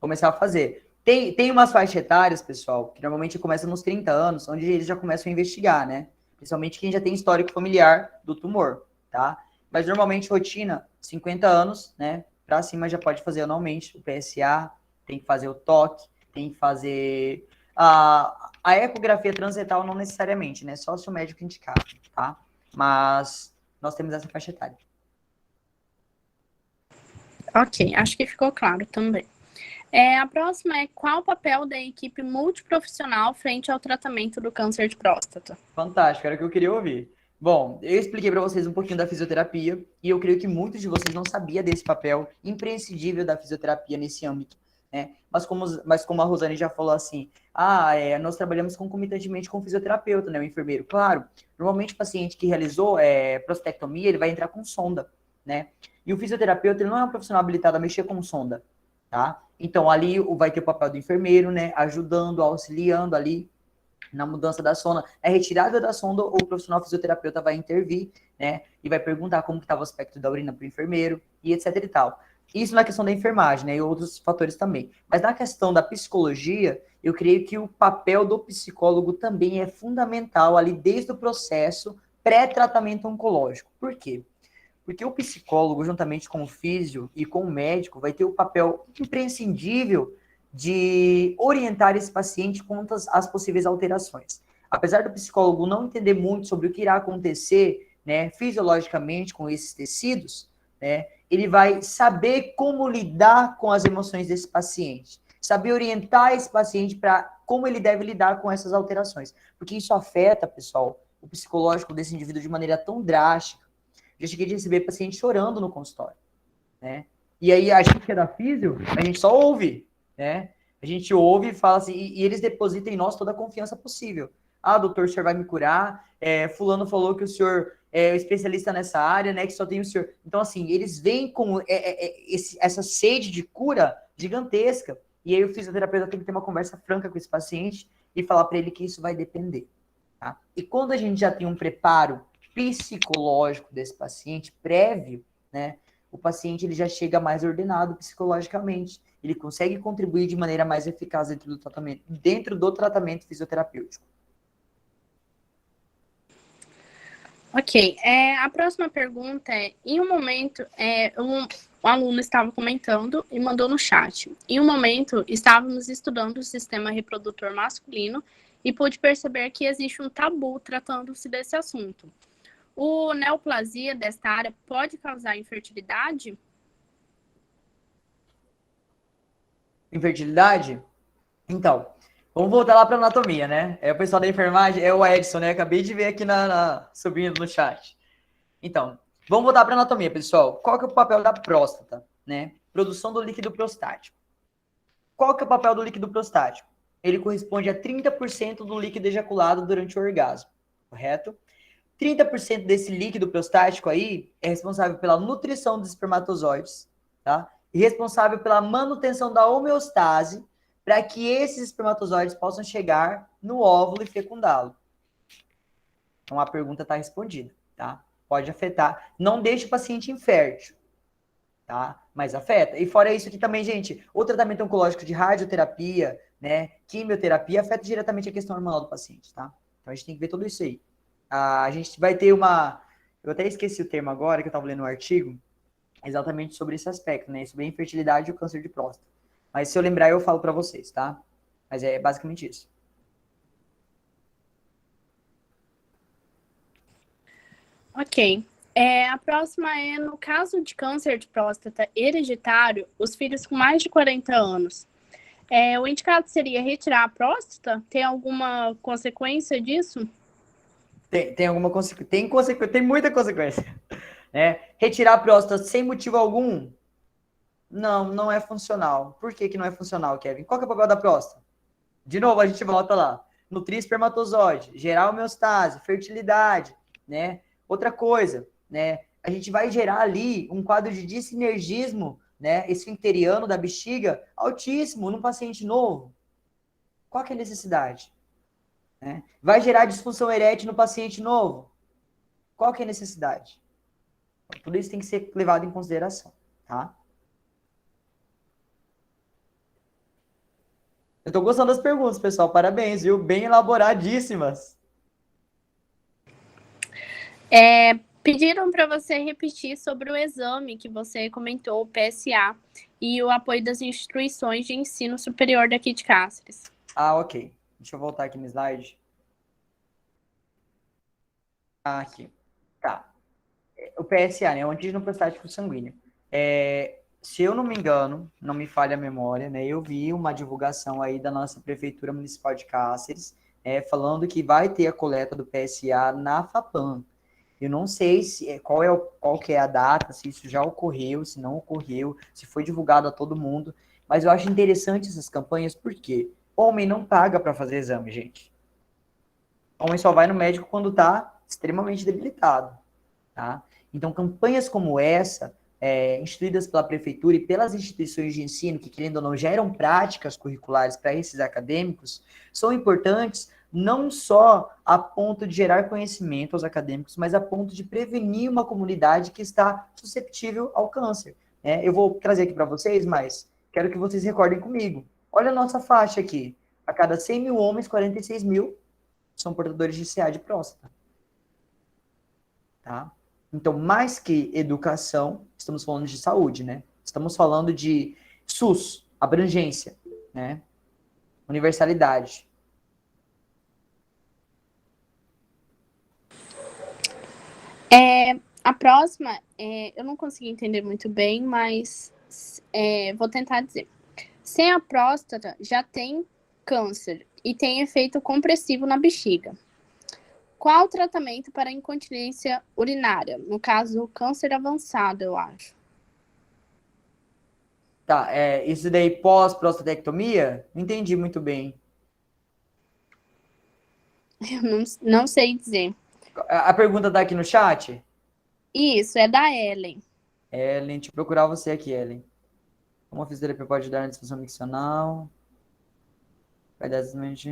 Começar a fazer. Tem umas faixas etárias, pessoal, que normalmente começam nos 30 anos, onde eles já começam a investigar, né? Principalmente quem já tem histórico familiar do tumor, tá? Mas normalmente rotina, 50 anos, né? Pra cima já pode fazer anualmente o PSA, tem que fazer o toque, tem que fazer a ecografia transretal não necessariamente, né? Só se o médico indicar, tá? Mas nós temos essa faixa etária. Ok, acho que ficou claro também. A próxima é qual o papel da equipe multiprofissional frente ao tratamento do câncer de próstata? Fantástico, era o que eu queria ouvir. Bom, eu expliquei para vocês um pouquinho da fisioterapia e eu creio que muitos de vocês não sabiam desse papel imprescindível da fisioterapia nesse âmbito, né? Mas como a Rosane já falou assim, nós trabalhamos concomitantemente com o fisioterapeuta, né, o enfermeiro. Claro, normalmente o paciente que realizou prostatectomia, ele vai entrar com sonda, né? E o fisioterapeuta, ele não é um profissional habilitado a mexer com sonda, tá? Então, ali vai ter o papel do enfermeiro, né, ajudando, auxiliando ali na mudança da sonda, a retirada da sonda, o profissional fisioterapeuta vai intervir, né, e vai perguntar como que estava o aspecto da urina para o enfermeiro, e etc e tal. Isso na questão da enfermagem, né, e outros fatores também. Mas na questão da psicologia, eu creio que o papel do psicólogo também é fundamental ali desde o processo pré-tratamento oncológico. Por quê? Porque o psicólogo, juntamente com o físio e com o médico, vai ter o papel imprescindível de orientar esse paciente quanto às possíveis alterações. Apesar do psicólogo não entender muito sobre o que irá acontecer, né, fisiologicamente com esses tecidos, né, ele vai saber como lidar com as emoções desse paciente, saber orientar esse paciente para como ele deve lidar com essas alterações, porque isso afeta, pessoal, o psicológico desse indivíduo de maneira tão drástica. Já cheguei a receber paciente chorando no consultório, né? E aí a gente que é da físio, a gente só ouve, né? A gente ouve e fala assim, e eles depositam em nós toda a confiança possível. Doutor, o senhor vai me curar, fulano falou que o senhor é especialista nessa área, né, que só tem o senhor. Então, assim, eles vêm com essa sede de cura gigantesca, e aí o fisioterapeuta tem que ter uma conversa franca com esse paciente e falar para ele que isso vai depender, tá? E quando a gente já tem um preparo psicológico desse paciente prévio, né, o paciente ele já chega mais ordenado psicologicamente, ele consegue contribuir de maneira mais eficaz dentro do tratamento fisioterapêutico. Ok, a próxima pergunta é, em um momento, um aluno estava comentando e mandou no chat. Em um momento, estávamos estudando o sistema reprodutor masculino e pude perceber que existe um tabu tratando-se desse assunto. O neoplasia desta área pode causar infertilidade? Infertilidade? Então, vamos voltar lá para anatomia, né? O pessoal da enfermagem, é o Edson, né? Acabei de ver aqui subindo no chat. Então, vamos voltar para anatomia, pessoal. Qual que é o papel da próstata, né? Produção do líquido prostático. qual que é o papel do líquido prostático? Ele corresponde a 30% do líquido ejaculado durante o orgasmo, correto? 30% desse líquido prostático aí é responsável pela nutrição dos espermatozoides, tá? E responsável pela manutenção da homeostase para que esses espermatozoides possam chegar no óvulo e fecundá-lo. Então a pergunta está respondida, tá? Pode afetar. Não deixe o paciente infértil, tá? Mas afeta. E fora isso aqui também, gente, o tratamento oncológico de radioterapia, né, quimioterapia, afeta diretamente a questão hormonal do paciente, tá? Então a gente tem que ver tudo isso aí. A gente vai ter uma... Eu até esqueci o termo agora, que eu estava lendo um artigo, exatamente sobre esse aspecto, né? Sobre a infertilidade e o câncer de próstata. Mas se eu lembrar, eu falo para vocês, tá? Mas é basicamente isso. Ok. A próxima é, no caso de câncer de próstata hereditário, os filhos com mais de 40 anos. O indicado seria retirar a próstata? Tem alguma consequência disso? Tem alguma consequência? Tem muita consequência. Né? Retirar a próstata sem motivo algum? Não é funcional. Por que não é funcional, Kevin? Qual que é o papel da próstata? De novo, a gente volta lá. Nutrir espermatozoide, gerar homeostase, fertilidade, né? Outra coisa, né? A gente vai gerar ali um quadro de dissinergismo, né? Esfincteriano da bexiga altíssimo num paciente novo. Qual que é a necessidade? Né? Vai gerar disfunção erétil no paciente novo. Qual que é a necessidade? Tudo isso tem que ser levado em consideração, tá? Eu tô gostando das perguntas, pessoal. Parabéns, viu? Bem elaboradíssimas. Pediram para você repetir sobre o exame que você comentou, o PSA, e o apoio das instituições de ensino superior daqui de Cáceres. Ok. Deixa eu voltar aqui no slide. Aqui. Tá. O PSA, né? O antígeno prostático sanguíneo. Se eu não me engano, não me falha a memória, né? Eu vi uma divulgação aí da nossa Prefeitura Municipal de Cáceres, falando que vai ter a coleta do PSA na FAPAM. Eu não sei qual que é a data, se isso já ocorreu, se não ocorreu, se foi divulgado a todo mundo, mas eu acho interessante essas campanhas, porque homem não paga para fazer exame, gente. Homem só vai no médico quando está extremamente debilitado, tá? Então, campanhas como essa, instituídas pela prefeitura e pelas instituições de ensino, que, querendo ou não, geram práticas curriculares para esses acadêmicos, são importantes não só a ponto de gerar conhecimento aos acadêmicos, mas a ponto de prevenir uma comunidade que está susceptível ao câncer. Eu vou trazer aqui para vocês, mas quero que vocês recordem comigo. Olha a nossa faixa aqui. A cada 100 mil homens, 46 mil são portadores de CA de próstata. Tá? Então, mais que educação, estamos falando de saúde, né? Estamos falando de SUS, abrangência, né? Universalidade. A próxima, eu não consegui entender muito bem, mas vou tentar dizer. Se a próstata já tem câncer e tem efeito compressivo na bexiga, qual o tratamento para incontinência urinária? No caso, câncer avançado, eu acho. Tá, isso daí pós-prostatectomia? Não entendi muito bem. Eu não sei dizer. A pergunta tá aqui no chat? Isso, é da Ellen. Ellen, deixa eu procurar você aqui, Ellen. Como a fisioterapia pode ajudar na disfunção miccional? Vai dar desmente...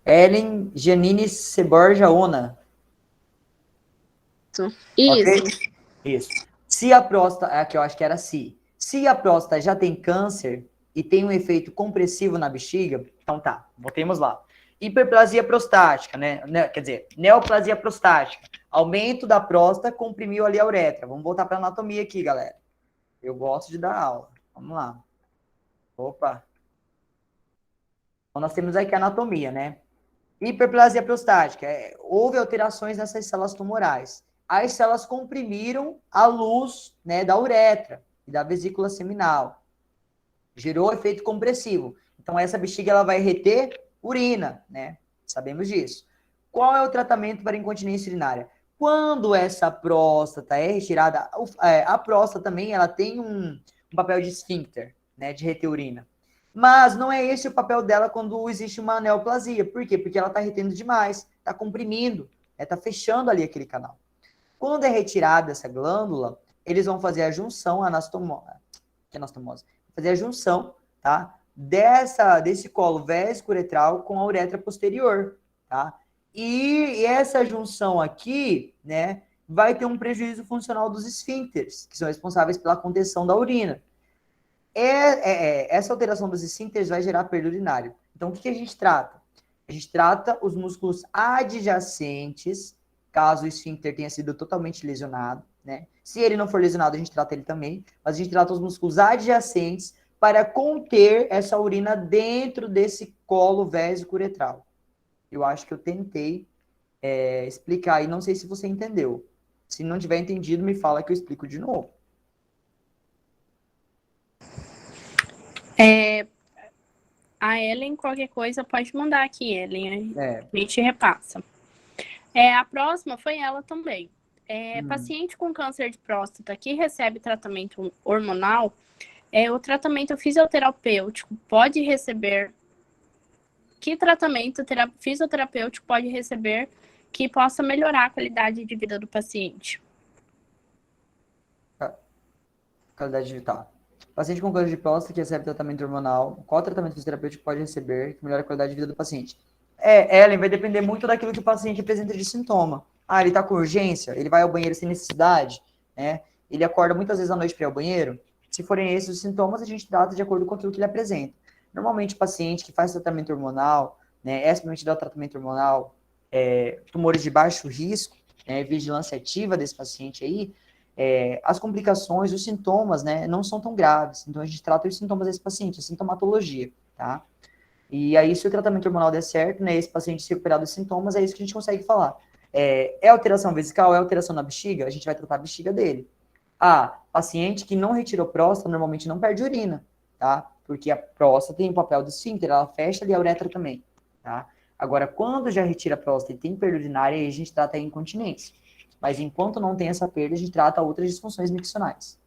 Ellen Janine Seborja Ona. Isso. Okay? Isso. Se a próstata, aqui eu acho que era se a próstata já tem câncer e tem um efeito compressivo na bexiga, então tá, voltemos lá. Hiperplasia prostática, né? Quer dizer, neoplasia prostática. Aumento da próstata comprimiu ali a uretra. Vamos voltar para anatomia aqui, galera. Eu gosto de dar aula. Vamos lá. Opa. Então nós temos aqui a anatomia, né? Hiperplasia prostática. Houve alterações nessas células tumorais. As células comprimiram a luz, né, da uretra e da vesícula seminal. Gerou efeito compressivo. Então, essa bexiga ela vai reter urina, né? Sabemos disso. Qual é o tratamento para incontinência urinária? Quando essa próstata é retirada, a próstata também ela tem um papel de esfíncter, né, de reter urina. Mas não é esse o papel dela quando existe uma neoplasia. Por quê? Porque ela está retendo demais, está comprimindo, está fechando ali aquele canal. Quando é retirada essa glândula, eles vão fazer a junção, anastomose, fazer a junção, tá? Desse colo vésico-uretral com a uretra posterior, tá? E essa junção aqui, né, vai ter um prejuízo funcional dos esfíncteres, que são responsáveis pela contenção da urina. Essa alteração dos esfíncteres vai gerar perda urinária. Então, o que a gente trata? A gente trata os músculos adjacentes, caso o esfíncter tenha sido totalmente lesionado, né? Se ele não for lesionado, a gente trata ele também, mas a gente trata os músculos adjacentes para conter essa urina dentro desse colo vésico-uretral. Eu acho que eu tentei explicar e não sei se você entendeu. Se não tiver entendido, me fala que eu explico de novo. A Ellen, qualquer coisa, pode mandar aqui, Ellen. É. A gente repassa. A próxima foi ela também. Paciente com câncer de próstata que recebe tratamento hormonal, o tratamento fisioterapêutico pode receber... Que tratamento fisioterapêutico pode receber que possa melhorar a qualidade de vida do paciente? Qualidade de vida. Paciente com câncer de próstata que recebe tratamento hormonal, qual tratamento fisioterapêutico pode receber que melhora a qualidade de vida do paciente? Ellen, vai depender muito daquilo que o paciente apresenta de sintoma. Ah, ele tá com urgência? Ele vai ao banheiro sem necessidade? Né? Ele acorda muitas vezes à noite para ir ao banheiro? Se forem esses os sintomas, a gente trata de acordo com aquilo que ele apresenta. Normalmente, o paciente que faz tratamento hormonal, né, é submetido ao tratamento hormonal, tumores de baixo risco, vigilância ativa desse paciente aí, as complicações, os sintomas, né, não são tão graves. Então, a gente trata os sintomas desse paciente, a sintomatologia, tá? E aí, se o tratamento hormonal der certo, né, esse paciente se recuperar dos sintomas, é isso que a gente consegue falar. Alteração vesical? É alteração na bexiga? A gente vai tratar a bexiga dele. Paciente que não retirou próstata, normalmente não perde urina, tá? Porque a próstata tem o papel do esfíncter, ela fecha ali a uretra também, tá? Agora, quando já retira a próstata e tem perda urinária, aí a gente trata a incontinência. Mas enquanto não tem essa perda, a gente trata outras disfunções miccionais.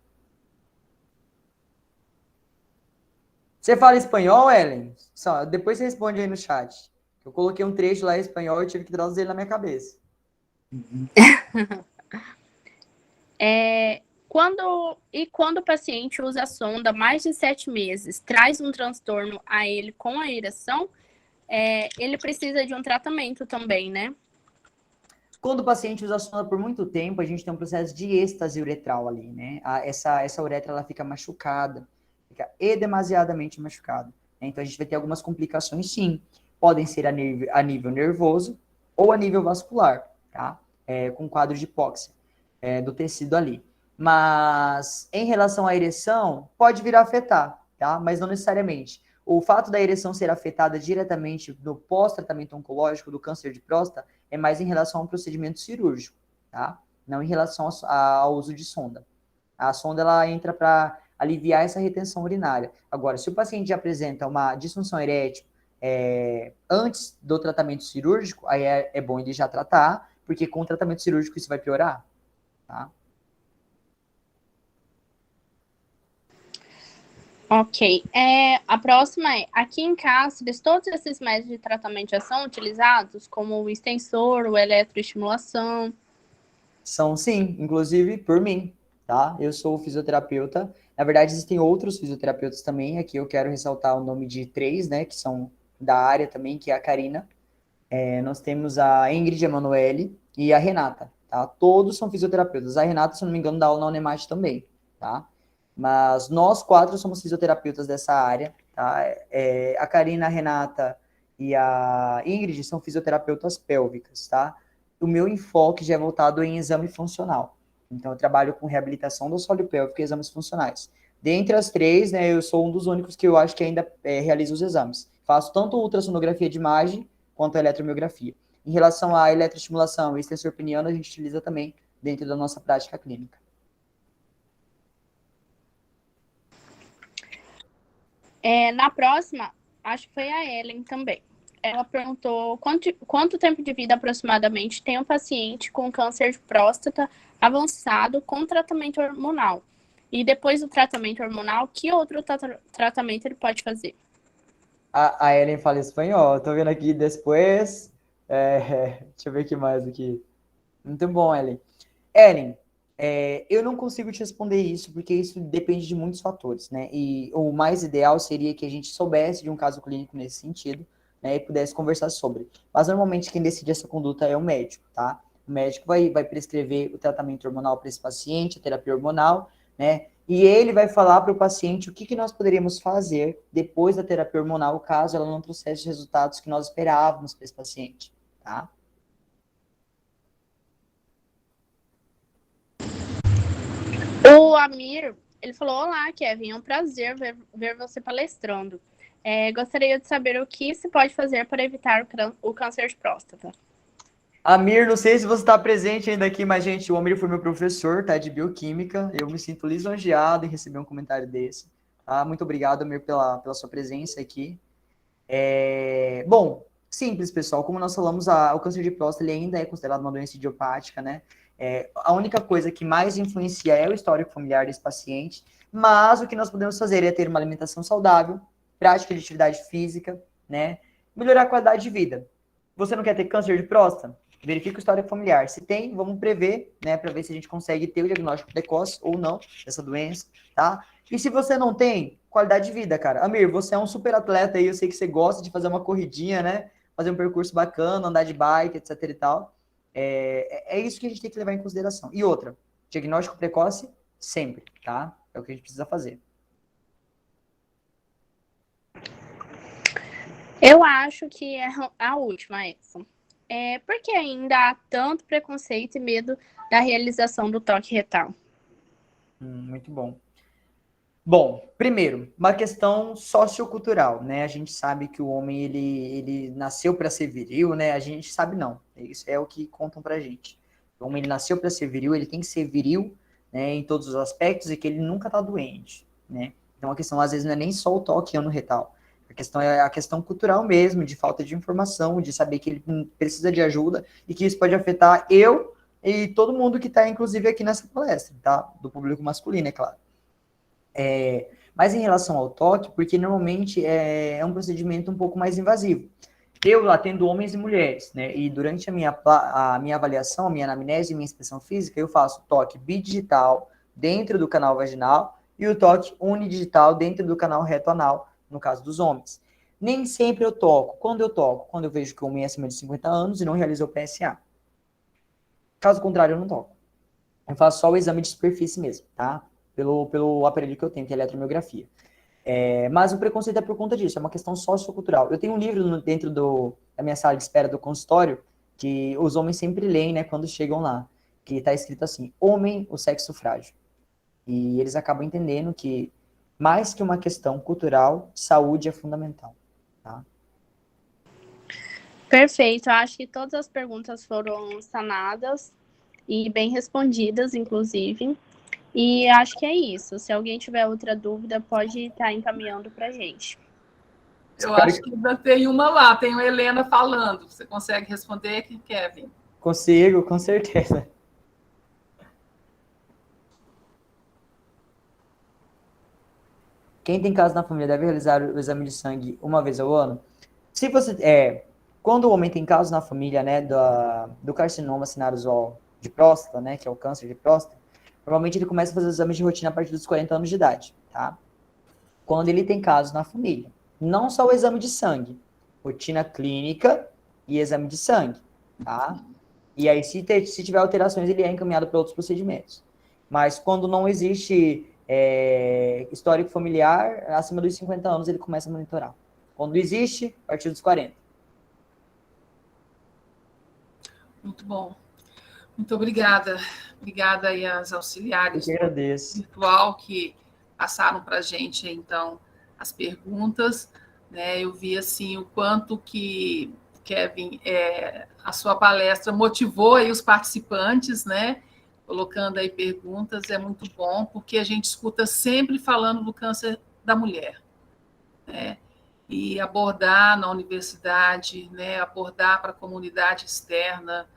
Você fala espanhol, Ellen? Depois você responde aí no chat. Eu coloquei um trecho lá em espanhol e tive que traduzir ele na minha cabeça. Quando o paciente usa a sonda mais de 7 meses, traz um transtorno a ele com a ereção, ele precisa de um tratamento também, né? Quando o paciente usa a sonda por muito tempo, a gente tem um processo de êxtase uretral ali, né? Essa uretra, ela fica machucada, fica demasiadamente machucada. Né? Então, a gente vai ter algumas complicações, sim. Podem ser a nível nervoso ou a nível vascular, tá? Com quadro de hipóxia do tecido ali. Mas, em relação à ereção, pode vir a afetar, tá? Mas não necessariamente. O fato da ereção ser afetada diretamente no pós-tratamento oncológico do câncer de próstata é mais em relação a um procedimento cirúrgico, tá? Não em relação ao uso de sonda. A sonda, ela entra para aliviar essa retenção urinária. Agora, se o paciente já apresenta uma disfunção erétil antes do tratamento cirúrgico, aí é bom ele já tratar, porque com o tratamento cirúrgico isso vai piorar, tá? Ok. A próxima aqui em Cáceres, todos esses métodos de tratamento já são utilizados, como o extensor, o eletroestimulação? São sim, inclusive por mim, tá? Eu sou fisioterapeuta. Na verdade, existem outros fisioterapeutas também. Aqui eu quero ressaltar o nome de 3, né, que são da área também, que é a Karina. Nós temos a Ingrid Emanuele e a Renata, tá? Todos são fisioterapeutas. A Renata, se eu não me engano, dá aula na Unemate também, tá? Mas nós 4 somos fisioterapeutas dessa área, tá? A Karina, a Renata e a Ingrid são fisioterapeutas pélvicas, tá? O meu enfoque já é voltado em exame funcional. Então, eu trabalho com reabilitação do assoalho pélvico e exames funcionais. Dentre as 3, né, eu sou um dos únicos que eu acho que ainda realiza os exames. Faço tanto ultrassonografia de imagem quanto a eletromiografia. Em relação à eletroestimulação e extensor peniano, a gente utiliza também dentro da nossa prática clínica. Na próxima, acho que foi a Ellen também. ela perguntou quanto tempo de vida aproximadamente tem um paciente com câncer de próstata avançado com tratamento hormonal. E depois do tratamento hormonal, que outro tratamento ele pode fazer? A Ellen fala espanhol, tô vendo aqui depois. Deixa eu ver aqui mais aqui. Muito bom, Ellen. Ellen, eu não consigo te responder isso, porque isso depende de muitos fatores, né? E o mais ideal seria que a gente soubesse de um caso clínico nesse sentido, né? E pudesse conversar sobre. Mas normalmente quem decide essa conduta é o médico, tá? O médico vai prescrever o tratamento hormonal para esse paciente, a terapia hormonal, né? E ele vai falar para o paciente o que nós poderíamos fazer depois da terapia hormonal, caso ela não trouxesse os resultados que nós esperávamos para esse paciente, tá? O Amir, ele falou: olá, Kevin, é um prazer ver você palestrando. Gostaria de saber o que se pode fazer para evitar o câncer de próstata. Amir, não sei se você está presente ainda aqui, mas, gente, o Amir foi meu professor, tá, de bioquímica. Eu me sinto lisonjeado em receber um comentário desse. Tá? Muito obrigado, Amir, pela sua presença aqui. Bom, simples, pessoal. Como nós falamos, o câncer de próstata ele ainda é considerado uma doença idiopática, né? A única coisa que mais influencia é o histórico familiar desse paciente, mas o que nós podemos fazer é ter uma alimentação saudável, prática de atividade física, né? Melhorar a qualidade de vida. Você não quer ter câncer de próstata? Verifica o histórico familiar. Se tem, vamos prever, né? Para ver se a gente consegue ter o diagnóstico precoce ou não dessa doença, tá? E se você não tem, qualidade de vida, cara. Amir, você é um super atleta aí, eu sei que você gosta de fazer uma corridinha, né? Fazer um percurso bacana, andar de bike, etc e tal. É isso que a gente tem que levar em consideração. E outra, diagnóstico precoce, sempre, tá? É o que a gente precisa fazer. Eu acho que é a última, essa. Por que ainda há tanto preconceito e medo da realização do toque retal? Muito bom. Bom, primeiro, uma questão sociocultural, né? A gente sabe que o homem, ele nasceu para ser viril, né? A gente sabe não. Isso é o que contam pra gente. O homem, ele nasceu para ser viril, ele tem que ser viril, né, em todos os aspectos e que ele nunca tá doente, né? Então, a questão, às vezes, não é nem só o toque anorretal. A questão é a questão cultural mesmo, de falta de informação, de saber que ele precisa de ajuda e que isso pode afetar eu e todo mundo que tá, inclusive, aqui nessa palestra, tá? Do público masculino, é claro. Mas em relação ao toque, porque normalmente é um procedimento um pouco mais invasivo. Eu atendo homens e mulheres, né? E durante a minha avaliação, a minha anamnese e minha inspeção física, eu faço toque bidigital dentro do canal vaginal e o toque unidigital dentro do canal reto-anal, no caso dos homens. Nem sempre eu toco. Quando eu toco? Quando eu vejo que o homem é acima de 50 anos e não realizou PSA. Caso contrário, eu não toco. Eu faço só o exame de superfície mesmo, tá? Pelo aparelho que eu tenho, que é a eletromiografia. Mas o preconceito é por conta disso, é uma questão sociocultural. Eu tenho um livro dentro da minha sala de espera do consultório, que os homens sempre leem, né, quando chegam lá, que está escrito assim: homem, o sexo frágil. E eles acabam entendendo que, mais que uma questão cultural, saúde é fundamental, tá? Perfeito, eu acho que todas as perguntas foram sanadas e bem respondidas, inclusive. E acho que é isso. Se alguém tiver outra dúvida, pode estar encaminhando para a gente. Eu acho que ainda tem uma lá, tem a Helena falando. Você consegue responder, Kevin? Consigo, com certeza. Quem tem caso na família deve realizar o exame de sangue uma vez ao ano? Se você quando o homem tem casos na família, né, do carcinoma sinarosol de próstata, né, que é o câncer de próstata, normalmente ele começa a fazer os exames de rotina a partir dos 40 anos de idade, tá? Quando ele tem casos na família, não só o exame de sangue, rotina clínica e exame de sangue, tá? E aí, se tiver alterações, ele é encaminhado para outros procedimentos. Mas quando não existe histórico familiar, acima dos 50 anos, ele começa a monitorar. Quando existe, a partir dos 40. Muito bom. Muito obrigada. Obrigada aí às auxiliares Eu que agradeço. virtual que passaram para a gente, então, as perguntas. Né? Eu vi, assim, o quanto que, Kevin, a sua palestra motivou aí os participantes, né? Colocando aí perguntas, é muito bom, porque a gente escuta sempre falando do câncer da mulher, né? e abordar na universidade, né, abordar para a comunidade externa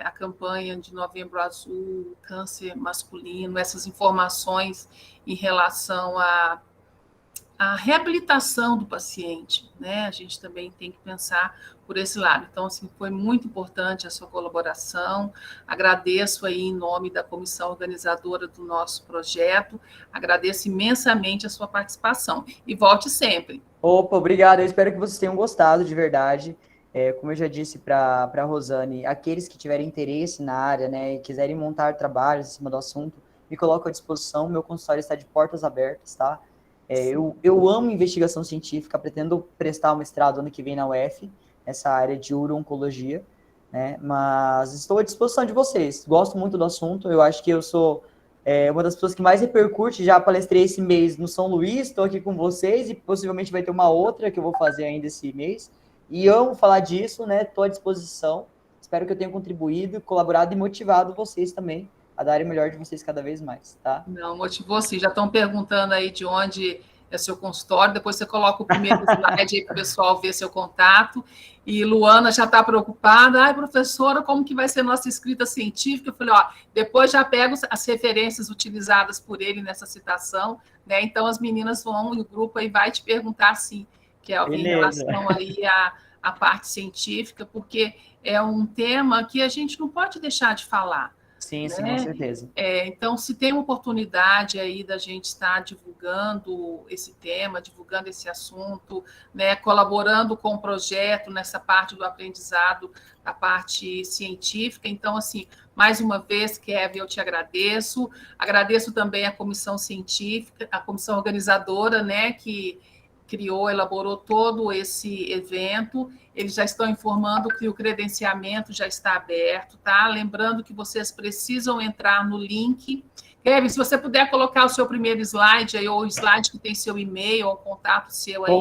a campanha de Novembro Azul, câncer masculino, essas informações em relação à reabilitação do paciente, né? A gente também tem que pensar por esse lado. Então, assim, foi muito importante a sua colaboração. Agradeço aí em nome da comissão organizadora do nosso projeto. Agradeço imensamente a sua participação. E volte sempre. Opa, obrigado. Eu espero que vocês tenham gostado de verdade. Como eu já disse para a Rosane, aqueles que tiverem interesse na área, né, e quiserem montar trabalhos em cima do assunto, me coloco à disposição. Meu consultório está de portas abertas, tá? Eu amo investigação científica, pretendo prestar um mestrado ano que vem na UF, nessa área de uro-oncologia, né? Mas estou à disposição de vocês. Gosto muito do assunto. Eu acho que eu sou uma das pessoas que mais repercute. Já palestrei esse mês no São Luís, estou aqui com vocês e possivelmente vai ter uma outra que eu vou fazer ainda esse mês. E amo falar disso, né? Estou à disposição. Espero que eu tenha contribuído, colaborado e motivado vocês também a darem o melhor de vocês cada vez mais, tá? Não, motivou sim. Já estão perguntando aí de onde é seu consultório. Depois você coloca o primeiro slide aí para o pessoal ver seu contato. E Luana já está preocupada. Ai, professora, como que vai ser nossa escrita científica? Eu falei, ó, depois já pego as referências utilizadas por ele nessa citação, né? Então as meninas vão, e o grupo aí vai te perguntar sim, que é em relação aí à parte científica, porque é um tema que a gente não pode deixar de falar. Sim, né? Sim, com certeza. Então, se tem uma oportunidade aí da gente estar divulgando esse tema, divulgando esse assunto, né, colaborando com o projeto nessa parte do aprendizado, da parte científica. Então, assim, mais uma vez, Kevin, eu te agradeço. Agradeço também a comissão científica, a comissão organizadora, né, que criou, elaborou todo esse evento. Eles já estão informando que o credenciamento já está aberto, tá? Lembrando que vocês precisam entrar no link. Kevin, se você puder colocar o seu primeiro slide aí, ou o slide que tem seu e-mail, ou contato seu aí.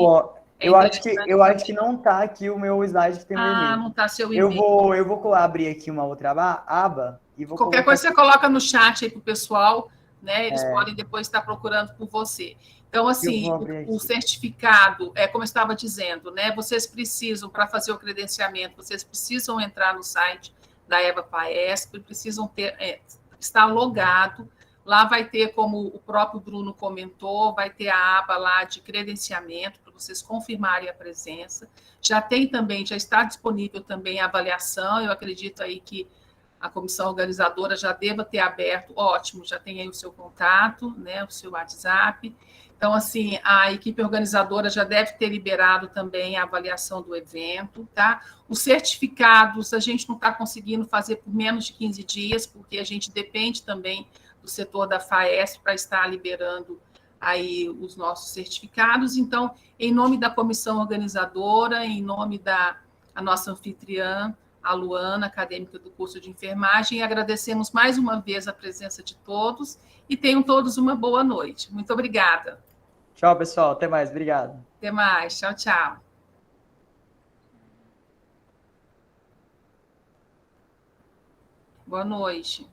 Eu acho que não está aqui o meu slide que tem meu e-mail. Não está seu e-mail. Eu vou abrir aqui uma outra aba e vou Qualquer coisa você coloca no chat aí para o pessoal, né? Eles podem depois estar procurando por você. Então, assim, o certificado, como eu estava dizendo, né? Vocês precisam, para fazer o credenciamento, vocês precisam entrar no site da Eva Paesp, precisam estar logado. Lá vai ter, como o próprio Bruno comentou, vai ter a aba lá de credenciamento, para vocês confirmarem a presença. Já está disponível também a avaliação, eu acredito aí que a comissão organizadora já deva ter aberto, ótimo, já tem aí o seu contato, né, o seu WhatsApp. Então, assim, a equipe organizadora já deve ter liberado também a avaliação do evento, tá? Os certificados a gente não está conseguindo fazer por menos de 15 dias, porque a gente depende também do setor da FAESP para estar liberando aí os nossos certificados. Então, em nome da comissão organizadora, em nome da nossa anfitriã, a Luana, acadêmica do curso de enfermagem, e agradecemos mais uma vez a presença de todos e tenham todos uma boa noite. Muito obrigada. Tchau, pessoal. Até mais. Obrigado. Até mais. Tchau, tchau. Boa noite.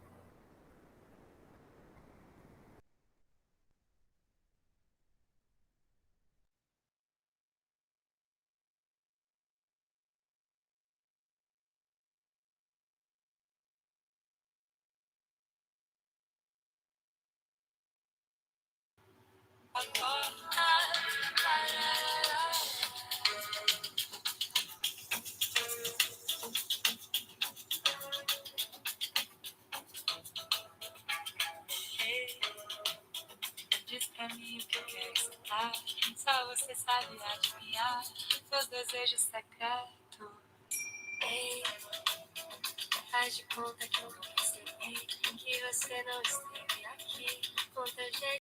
Diz pra mim o que quer escutar. Só você sabe adivinhar meus desejos secretos. Ei, faz de conta que eu não percebi que você não esteve aqui. Muita gente